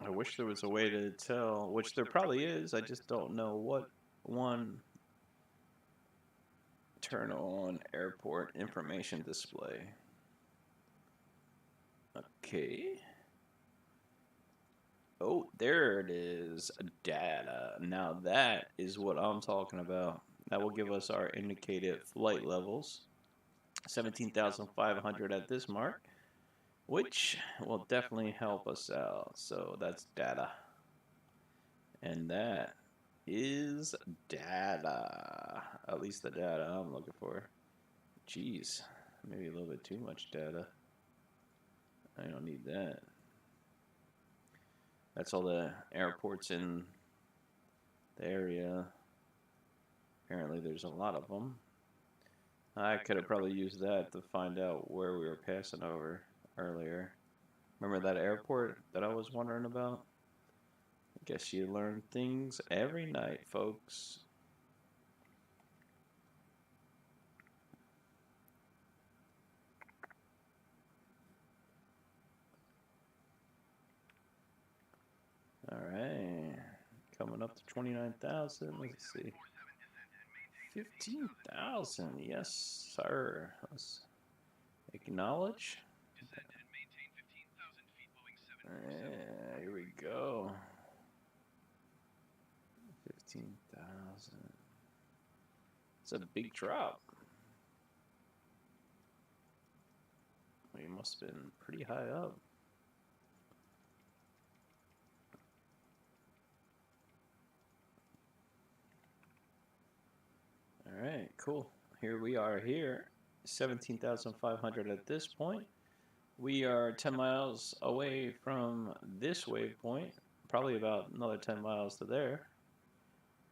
wish there was a way to tell, which there probably is. I just don't know what one. Turn on airport information display. Okay. Oh, there it is. Data. Now that is what I'm talking about. That will give us our indicated flight levels. 17,500 at this mark, which will definitely help us out. So that's data. And that is data. At least the data I'm looking for. Jeez, maybe a little bit too much data. I don't need that. That's all the airports in the area. Apparently there's a lot of them. I could have probably used that to find out where we were passing over earlier. Remember that airport that I was wondering about? I guess you learn things every night, folks. Alright. Coming up to 29,000. Let's see. 15,000. Yes, sir. Let's acknowledge. Descend and maintain 15,000 feet, Boeing 747. Yeah, here we go. 15,000. It's a big drop. We must have been pretty high up. Alright, cool. Here we are here. 17,500 at this point. We are 10 miles away from this waypoint. Probably about another 10 miles to there.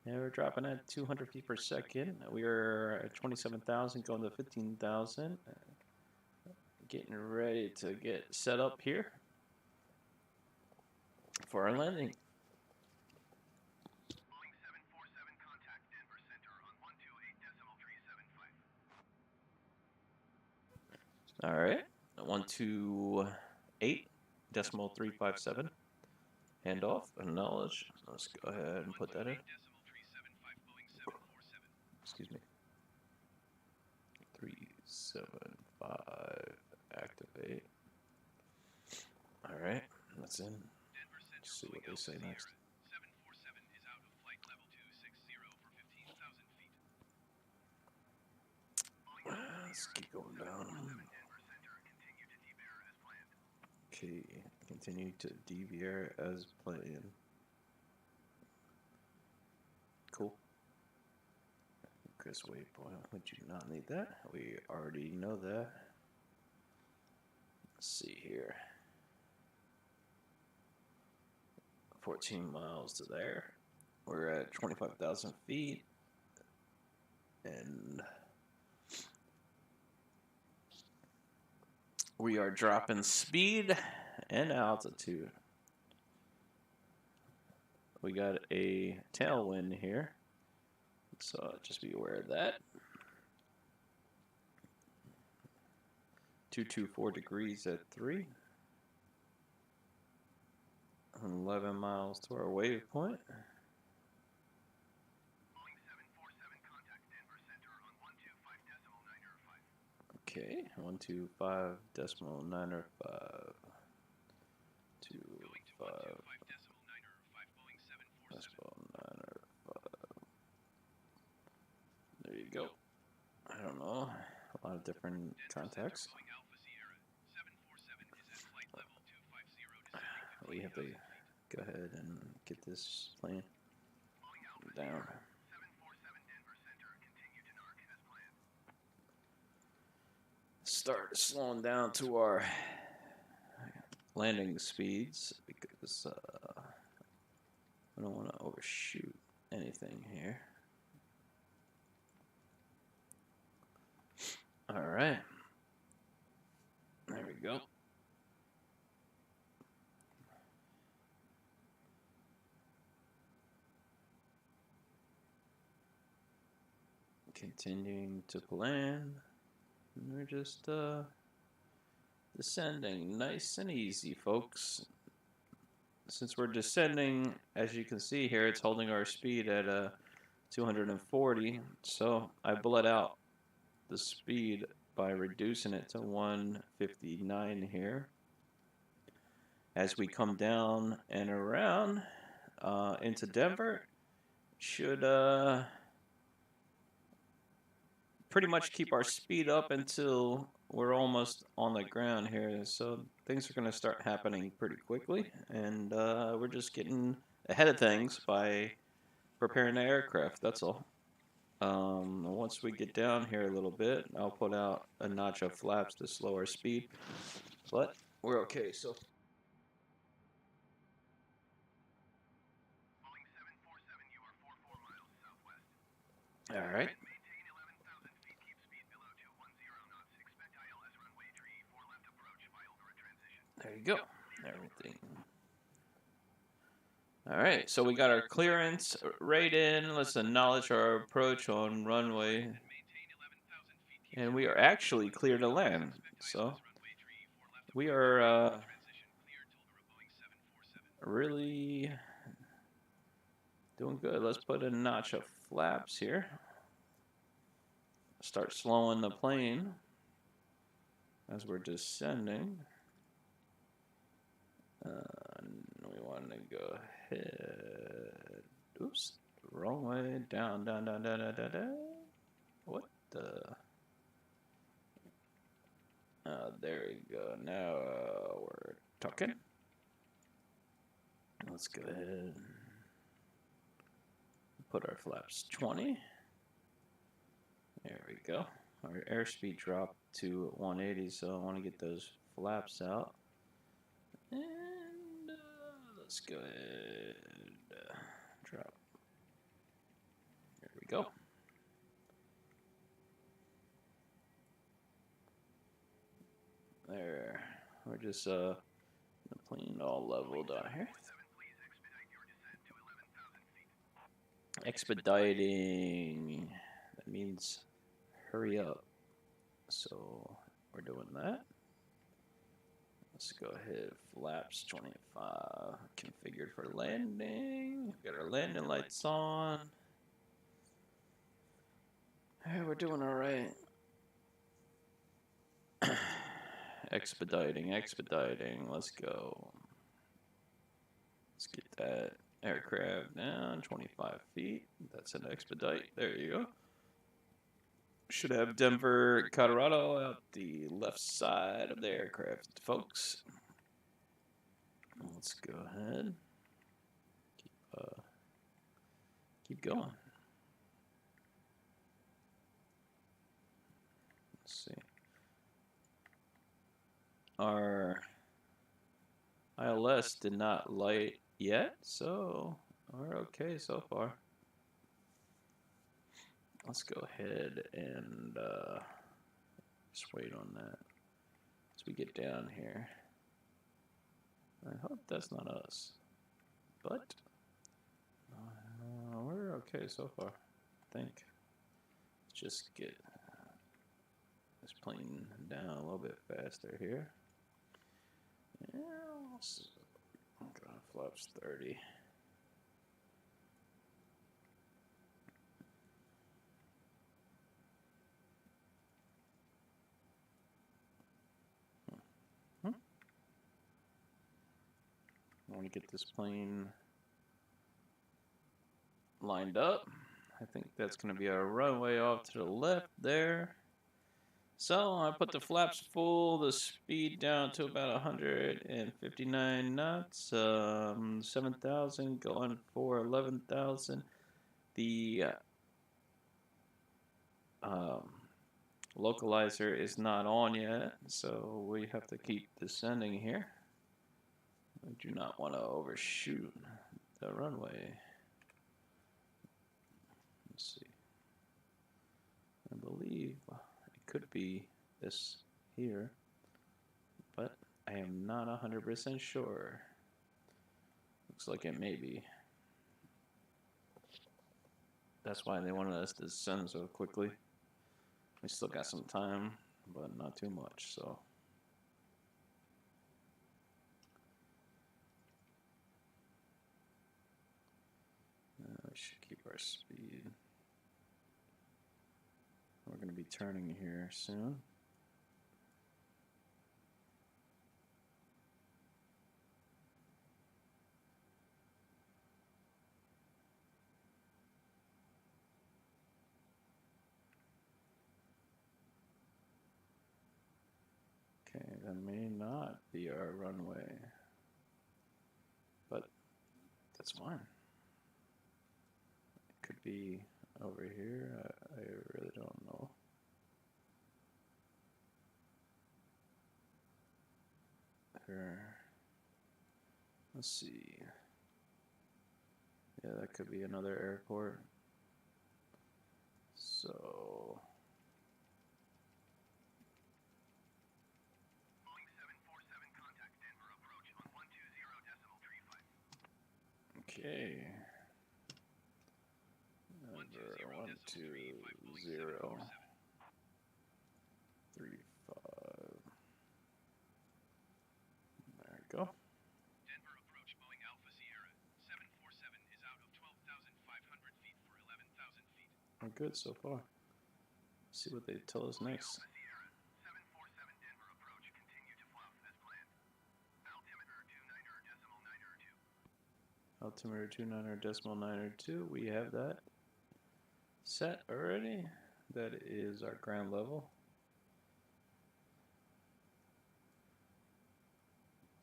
And we're dropping at 200 feet per second. We are at 27,000 going to 15,000. Getting ready to get set up here for our landing. Boeing 747 contact Denver Center on 128.375. Alright. 128.357. Handoff. Acknowledge. Let's go ahead and put that in. 128.375 Boeing 747. Excuse me. 375. Activate. Alright. That's in. Denver Center, Let's see what Boeing they say Alpha next. Sierra 747 is out of flight level 260 for 15,000 feet. Let's keep going down. Denver Center, continue to debear as planned. Okay. Continue to deviate as planned. Focus waypoint. We do not need that. We already know that. Let's see here. 14 miles to there. We're at 25,000 feet. And we are dropping speed and altitude. We got a tailwind here, so just be aware of that. 224 degrees at 3. 11 miles to our waypoint. Boeing 747, contact Denver Center on 125.905. Okay, 125.905. 25. Boeing 747. There you go. I don't know. A lot of different contacts. Boeing Alpha Sierra 747 is at flight level 250. We have to go ahead and get this plane down. 747 Denver Center, continue to NARC as planned. Start slowing down to our landing speeds because we don't want to overshoot anything here. All right. There we go. Continuing to plan. We're just descending nice and easy, folks. Since we're descending, as you can see here, it's holding our speed at 240. So I bled out the speed by reducing it to 159 here. As we come down and around into Denver, should pretty much keep our speed up until we're almost on the ground here. So things are going to start happening pretty quickly, and we're just getting ahead of things by preparing the aircraft. That's all. Once we get down here a little bit, I'll put out a notch of flaps to slow our speed, but we're okay. So Boeing 747, you are 44 miles southwest. all right. Maintain 11,000 feet, keep speed below 210 knots. Expect ILS runway 34 left approach, file for a transition. There you go. Everything. All right, so we got our clearance right in. Let's acknowledge our approach on runway. And we are actually clear to land. So we are really doing good. Let's put a notch of flaps here. Start slowing the plane as we're descending. We want to go ahead. Oops, wrong way. Down, down, down, down, down, down, down. What the? There we go. Now we're talking. Let's go ahead. Put our flaps 20. There we go. Our airspeed dropped to 180, so I want to get those flaps out. And let's go ahead. Drop. There we go. There. We're just the plane all leveled out here. Expediting. That means hurry up. So we're doing that. Let's go ahead. Flaps 25. Configured for landing. Got our landing lights on. Hey, we're doing all right. Expediting, expediting. Let's go. Let's get that aircraft down 25 feet. That's an expedite. There you go. Should have Denver, Colorado out the left side of the aircraft, folks. Let's go ahead. Keep going. Our ILS did not light yet, so we're okay so far. Let's go ahead and just wait on that as we get down here. I hope that's not us, but we're okay so far, I think. Let's just get this plane down a little bit faster here. Yeah, I'm gonna flaps 30. I want to get this plane lined up. I think that's going to be our runway off to the left there. So I put the flaps full, the speed down to about 159 knots, 7,000 going for 11,000. The localizer is not on yet, so we have to keep descending here. We do not want to overshoot the runway. Let's see. I believe it could be this here, but I am not 100% sure. Looks like it may be. That's why they wanted us to descend so quickly. We still got some time, but not too much, so. We should keep our speed. We're going to be turning here soon. Okay, that may not be our runway, but that's fine. It could be over here. I really don't know. Here. Let's see. Yeah, that could be another airport. So. Boeing 747 contact Denver approach on 120.35. Okay. Number 120.35. There we go. Denver approach Boeing Alpha Sierra 747 is out of 12,500 feet for 11,000 feet. We're good so far. Let's see what they tell us next. Alpha Sierra 747 Denver approach continue to flap as planned. Altimeter 29.902. Altimeter 29.902. We have that set already. That is our ground level.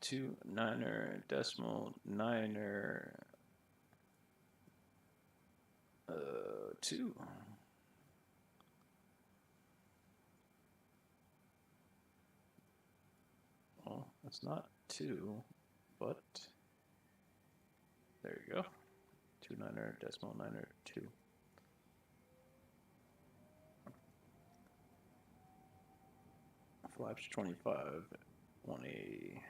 29.902. Well, that's not 2, but there you go. 29.902. Flaps 25, 180.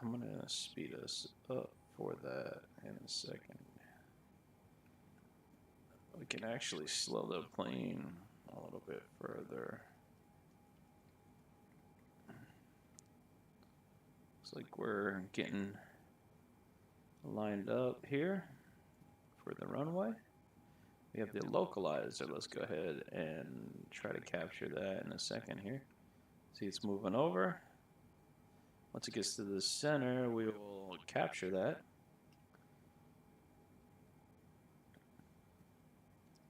I'm gonna speed us up for that in a second. We can actually slow the plane a little bit further. Looks like we're getting lined up here for the runway. We have the localizer. Let's go ahead and try to capture that in a second here. See, it's moving over. Once it gets to the center, we will capture that.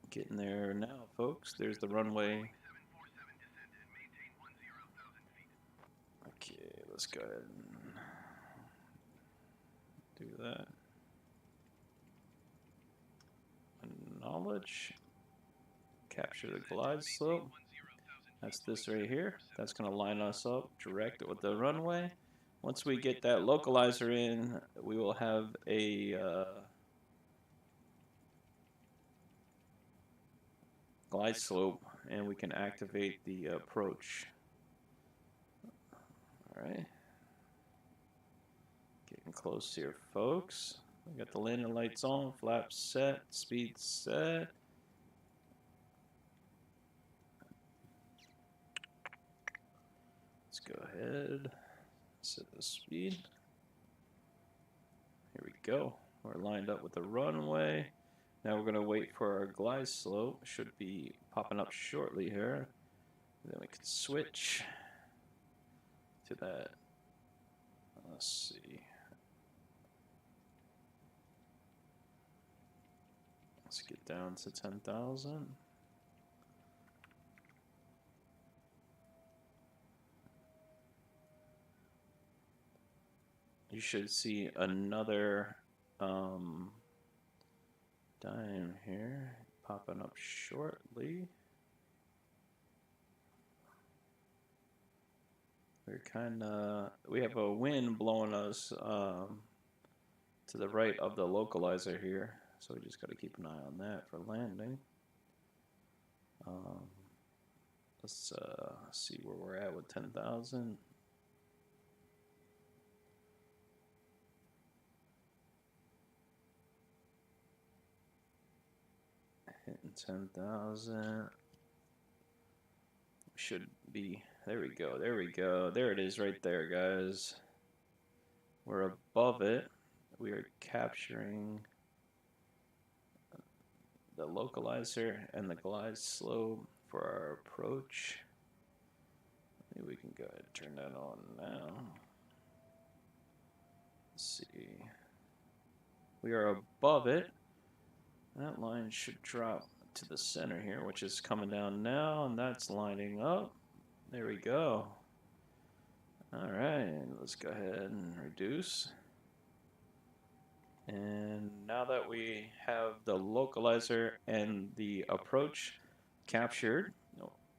Getting there now, folks. There's the runway. Okay, let's go ahead and do that. Acknowledge. capture the glide slope. That's this right here. That's going to line us up direct with the runway. Once we get that localizer in, we will have a glide slope, and we can activate the approach. All right. Getting close here, folks. We got the landing lights on, flaps set, speed set. Let's go ahead, set the speed. Here we go. We're lined up with the runway. Now we're going to wait for our glide slope. Should be popping up shortly here. Then we can switch to that. Let's see. Let's get down to 10,000. You should see another dime here popping up shortly. We have a wind blowing us to the right of the localizer here, so we just got to keep an eye on that for landing. Let's see where we're at with 10,000. Hitting 10,000. Should be, there we go, there we go. There it is right there, guys. We're above it. We are capturing the localizer and the glide slope for our approach. Maybe we can go ahead and turn that on now. Let's see. We are above it. That line should drop to the center here, which is coming down now, and that's lining up. There we go. All right, let's go ahead and reduce. And now that we have the localizer and the approach captured,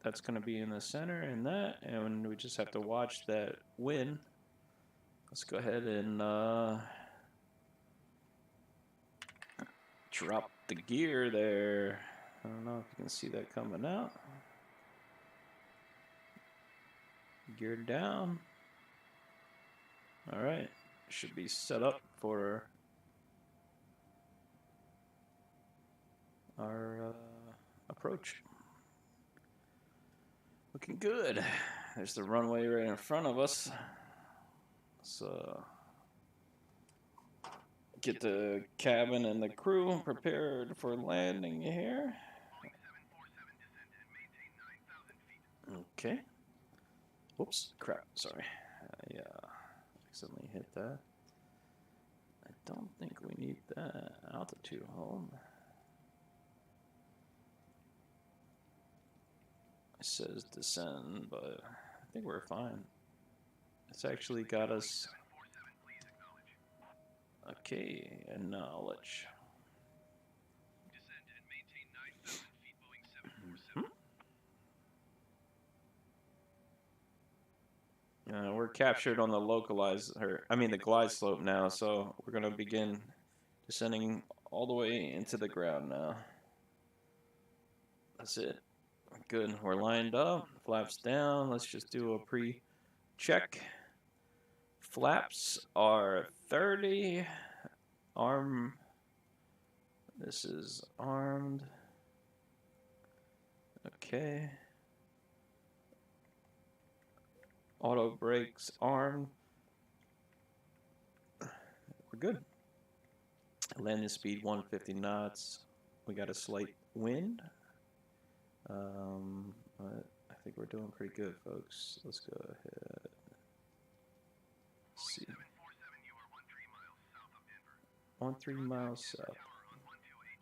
that's going to be in the center and that, and we just have to watch that wind. Let's go ahead and drop the gear there. I don't know if you can see that coming out. Gear down. All right, should be set up for our approach. Looking good. There's the runway right in front of us. So get the cabin and the crew prepared for landing here. Okay. Whoops, crap, sorry. I accidentally hit that. I don't think we need that altitude hold. It says descend, but I think we're fine. It's actually got us. Okay, acknowledge. Descend and maintain 9,000 feet, Boeing 747. We're captured on the the glide slope now, so we're going to begin descending all the way into the ground now. That's it. Good. We're lined up. Flaps down. Let's just do a pre-check. Flaps are 30. Arm. This is armed. Okay. Auto brakes armed. We're good. Landing speed 150 knots. We got a slight wind. But I think we're doing pretty good, folks. Let's go ahead. See. 13 miles south.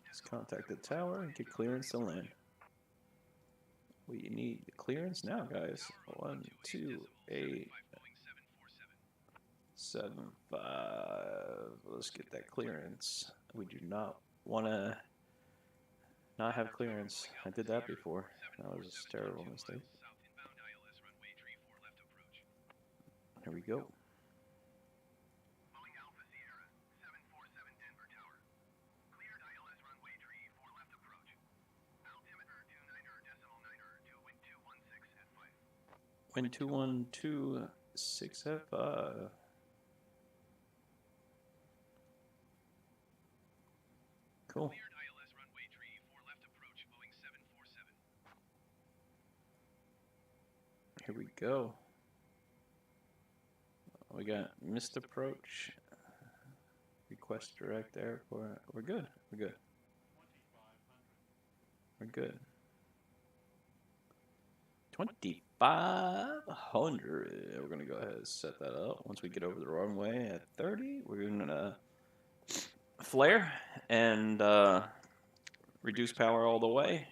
Let's contact the tower and get clearance to land. We need the clearance now, guys. 128.75. Let's get that clearance. We do not want to not have clearance. I did that before. That was a terrible mistake. South inbound ILS runway 34 left approach. Here we go. Boeing Alpha Sierra 747 Denver Tower. Cleared ILS runway 34 left approach. Altimeter 29er decimal 9er to wind 216 at 5. Wind 2126 at 5. Cool. Cleared ILS runway 34 left approach. Boeing 747. Here we go. We got missed approach. Request direct airport. We're good. We're good. We're good. 2,500. We're gonna go ahead and set that up. Once we get over the runway at 30, we're gonna flare and reduce power all the way.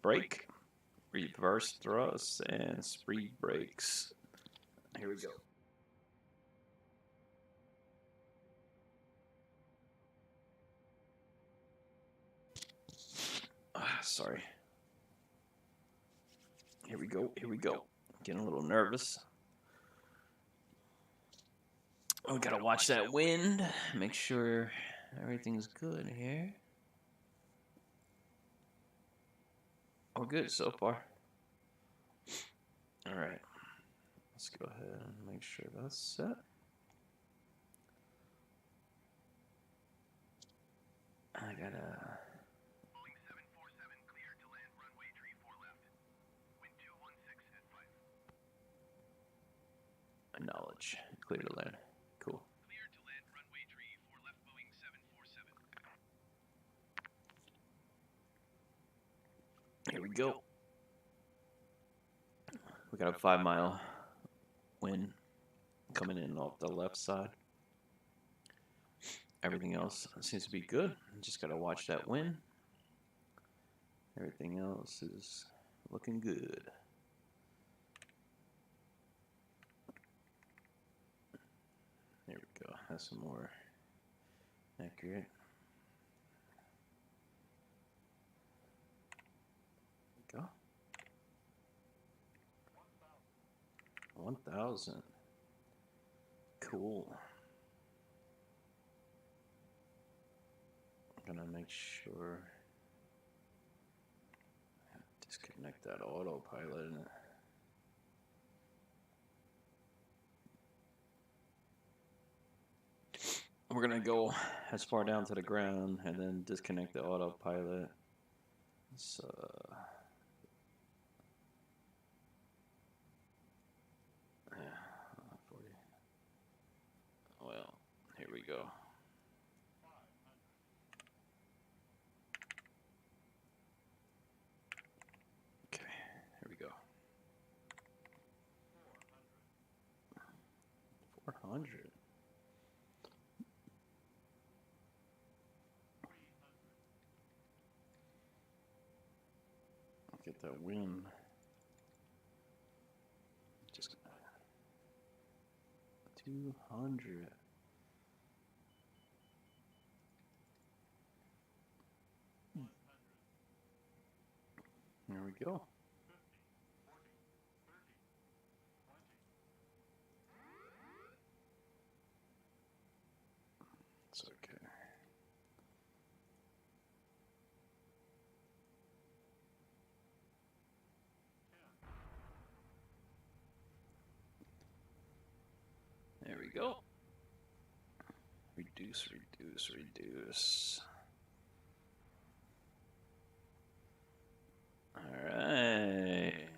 Brake, reverse thrust, and speed brakes. Here we go. Sorry. Here we go. Here we go. Getting a little nervous. We gotta watch that wind. Make sure everything's good here. We're good so far. All right. Let's go ahead and make sure that's set. I gotta. Boeing 747 cleared to land runway 34 left. Wind 216 at 5. Acknowledge. Clear to land. Cool. Cleared to land runway 34 left. Boeing 747. Here we go. We got a 5-mile wind coming in off the left side. Everything else seems to be good. Just gotta watch that wind. Everything else is looking good. There we go. That's some more accurate. There we go. 1,000. Cool. I'm gonna make sure disconnect that autopilot. We're gonna go as far down to the ground and then disconnect the autopilot. So yeah, 40. Well, here we go. Okay, here we go. 400. Get that wind. Just 200. There we go. It's okay. There we go. Reduce, reduce, reduce. Alright.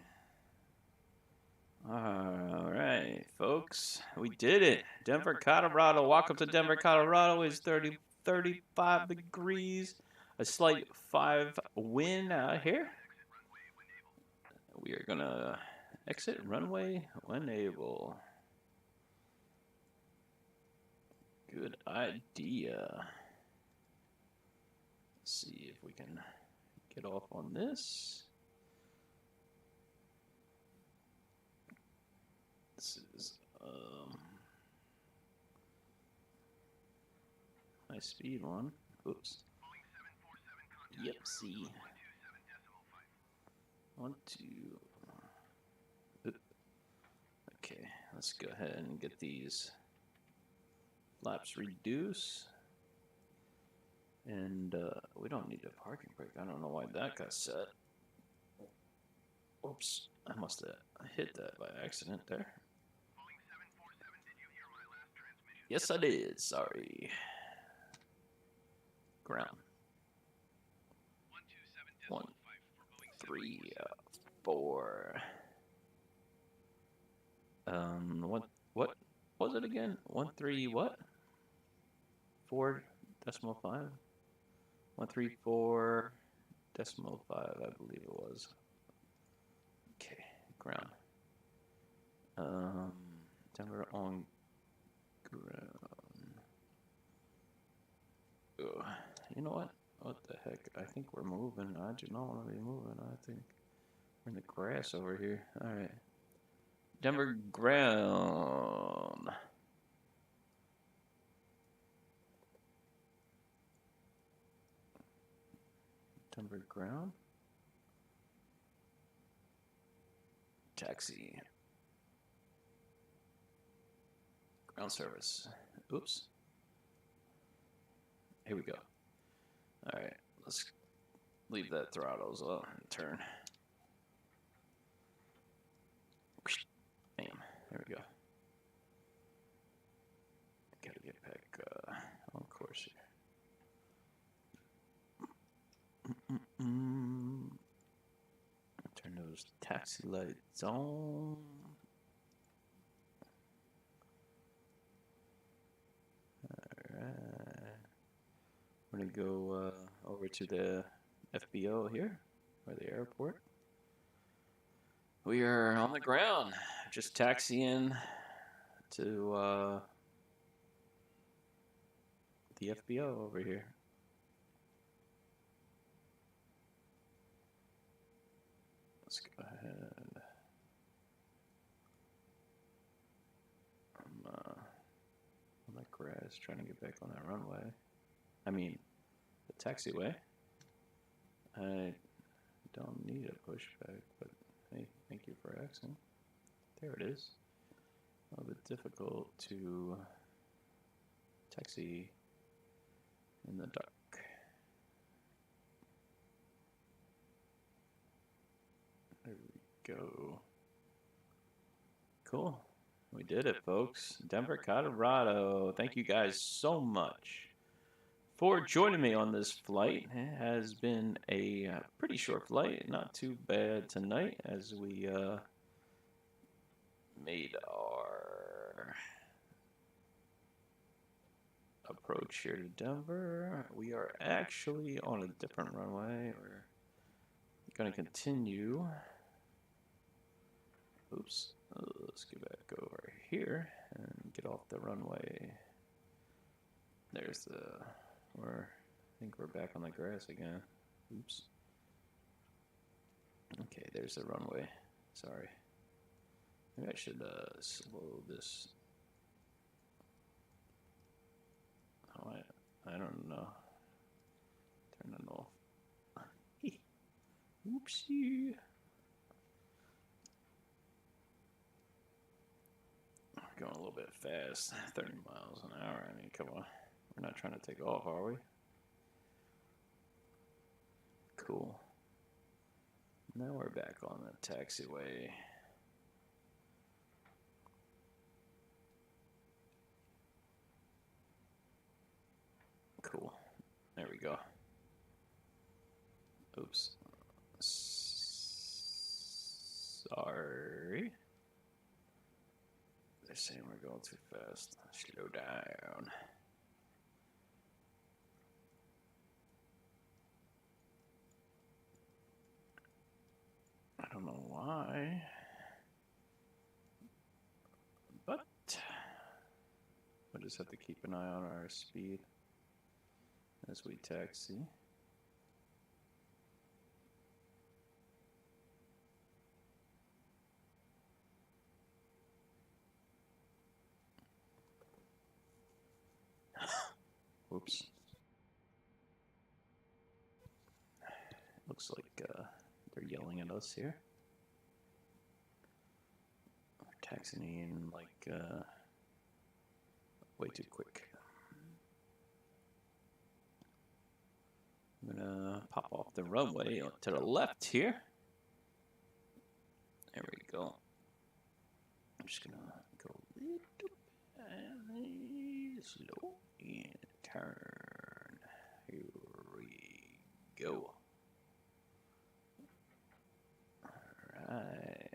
Alright, folks. We did it. Denver, Colorado. Welcome to Denver, Colorado. It's 35 degrees. A slight 5 wind out here. We are going to exit runway when able. Good idea. Let's see if we can get off on this. This is high speed one. Oops. Yipsy. 1, 2. Oop. Okay, let's go ahead and get these flaps reduced. And we don't need a parking brake. I don't know why that got set. Oops, I must have hit that by accident there. Yes, I did. Sorry. Ground. 1, 3, 4. What was it again? 1, 3, what? 4.5. 1, 3, 4.5, I believe it was. Okay, ground. Denver on ground. Ugh. You know what? What the heck? I think we're moving. I do not want to be moving. I think we're in the grass over here. All right. Denver ground. Denver ground. Taxi. Ground service. Oops. Here we go. All right. Let's leave that throttle as well and turn. Bam. There we go. Gotta get back on course here. Turn those taxi lights on. Alright. We're gonna go over to the FBO here, or the airport. We are on the ground, just taxiing to the FBO over here. Let's go ahead. I'm on the grass trying to get back on that runway. I mean, the taxiway. I don't need a pushback, but hey, thank you for asking. There it is. A little bit difficult to taxi in the dark. There we go. Cool. We did it, folks. Denver, Colorado. Thank you guys so much for joining me on this flight. It has been a pretty short flight. Not too bad tonight as we made our approach here to Denver. We are actually on a different runway. We're going to continue. Oops. Let's get back over here and get off the runway. There's the... I think we're back on the grass again. Oops. Okay, there's the runway. Sorry. Maybe I should slow this. Oh, I don't know. Turn it off. Oopsie. We're going a little bit fast. 30 miles an hour. I mean, come on. We're not trying to take off, are we? Cool. Now we're back on the taxiway. Cool. There we go. Oops. Sorry. They're saying we're going too fast. Slow down. I don't know why, but we'll just have to keep an eye on our speed as we taxi. Whoops. Looks like they're yelling at us here. We're taxiing in like way too quick. I'm gonna pop off the runway to the left here. There we go. I'm just gonna go a little slow and turn. Here we go. Alright.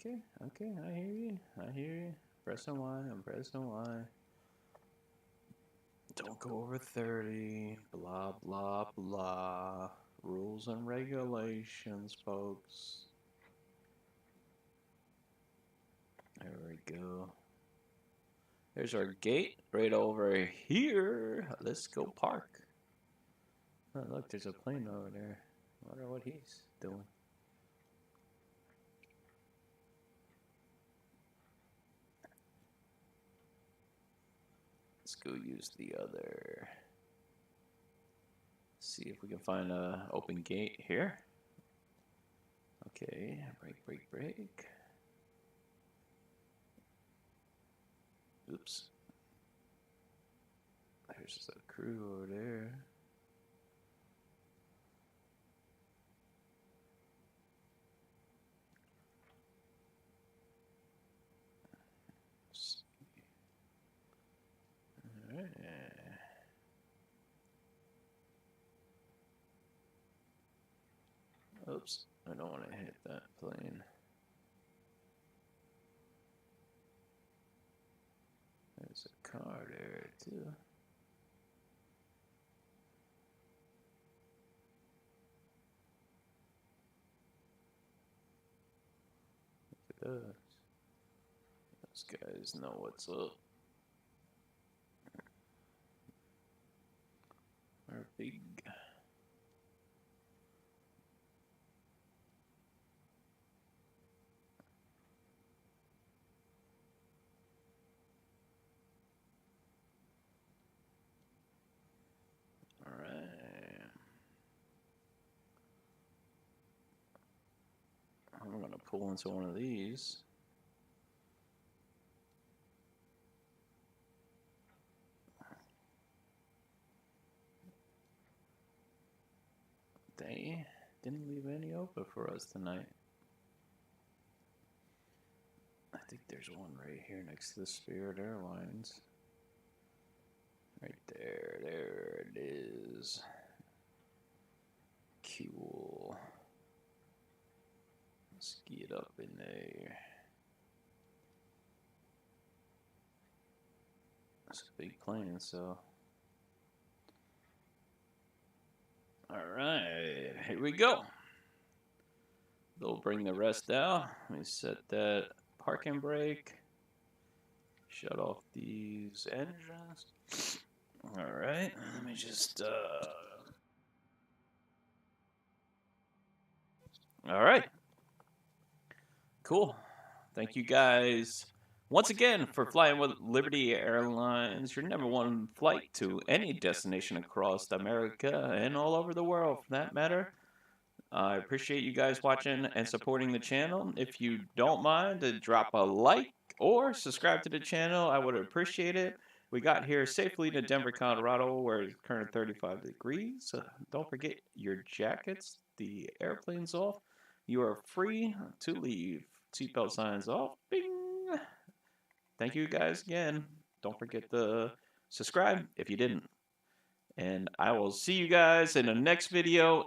Okay, I hear you. Pressing Y, I'm pressing Y. Don't go over 30. Blah, blah, blah. Rules and regulations, folks. There we go. There's our gate right over here. Let's go park. Oh, look, there's a plane over there. I wonder what he's doing. Let's go use the other. See if we can find a open gate here. Okay, brake. Oops. There's a crew over there. Alright. Oops, I don't want to hit that plane. There's a car there too. Look at those. Those guys know what's up. They're big. I'm going to pull into one of these. They didn't leave any open for us tonight. I think there's one right here next to the Spirit Airlines. Right there. There it is. Cool. Let's get up in there. It's a big plane, so. Alright, here we go. They'll bring the rest out. Let me set that parking brake. Shut off these engines. Alright, let me just Alright. Cool. Thank you guys once again for flying with Liberty Airlines, your #1 flight to any destination across America and all over the world for that matter. I appreciate you guys watching and supporting the channel. If you don't mind, to drop a like or subscribe to the channel, I would appreciate it. We got here safely to Denver, Colorado, where it's currently 35 degrees. Don't forget your jackets. The airplane's off. You are free to leave. Seatbelt signs off. Bing! Thank you guys again. Don't forget to subscribe if you didn't. And I will see you guys in the next video.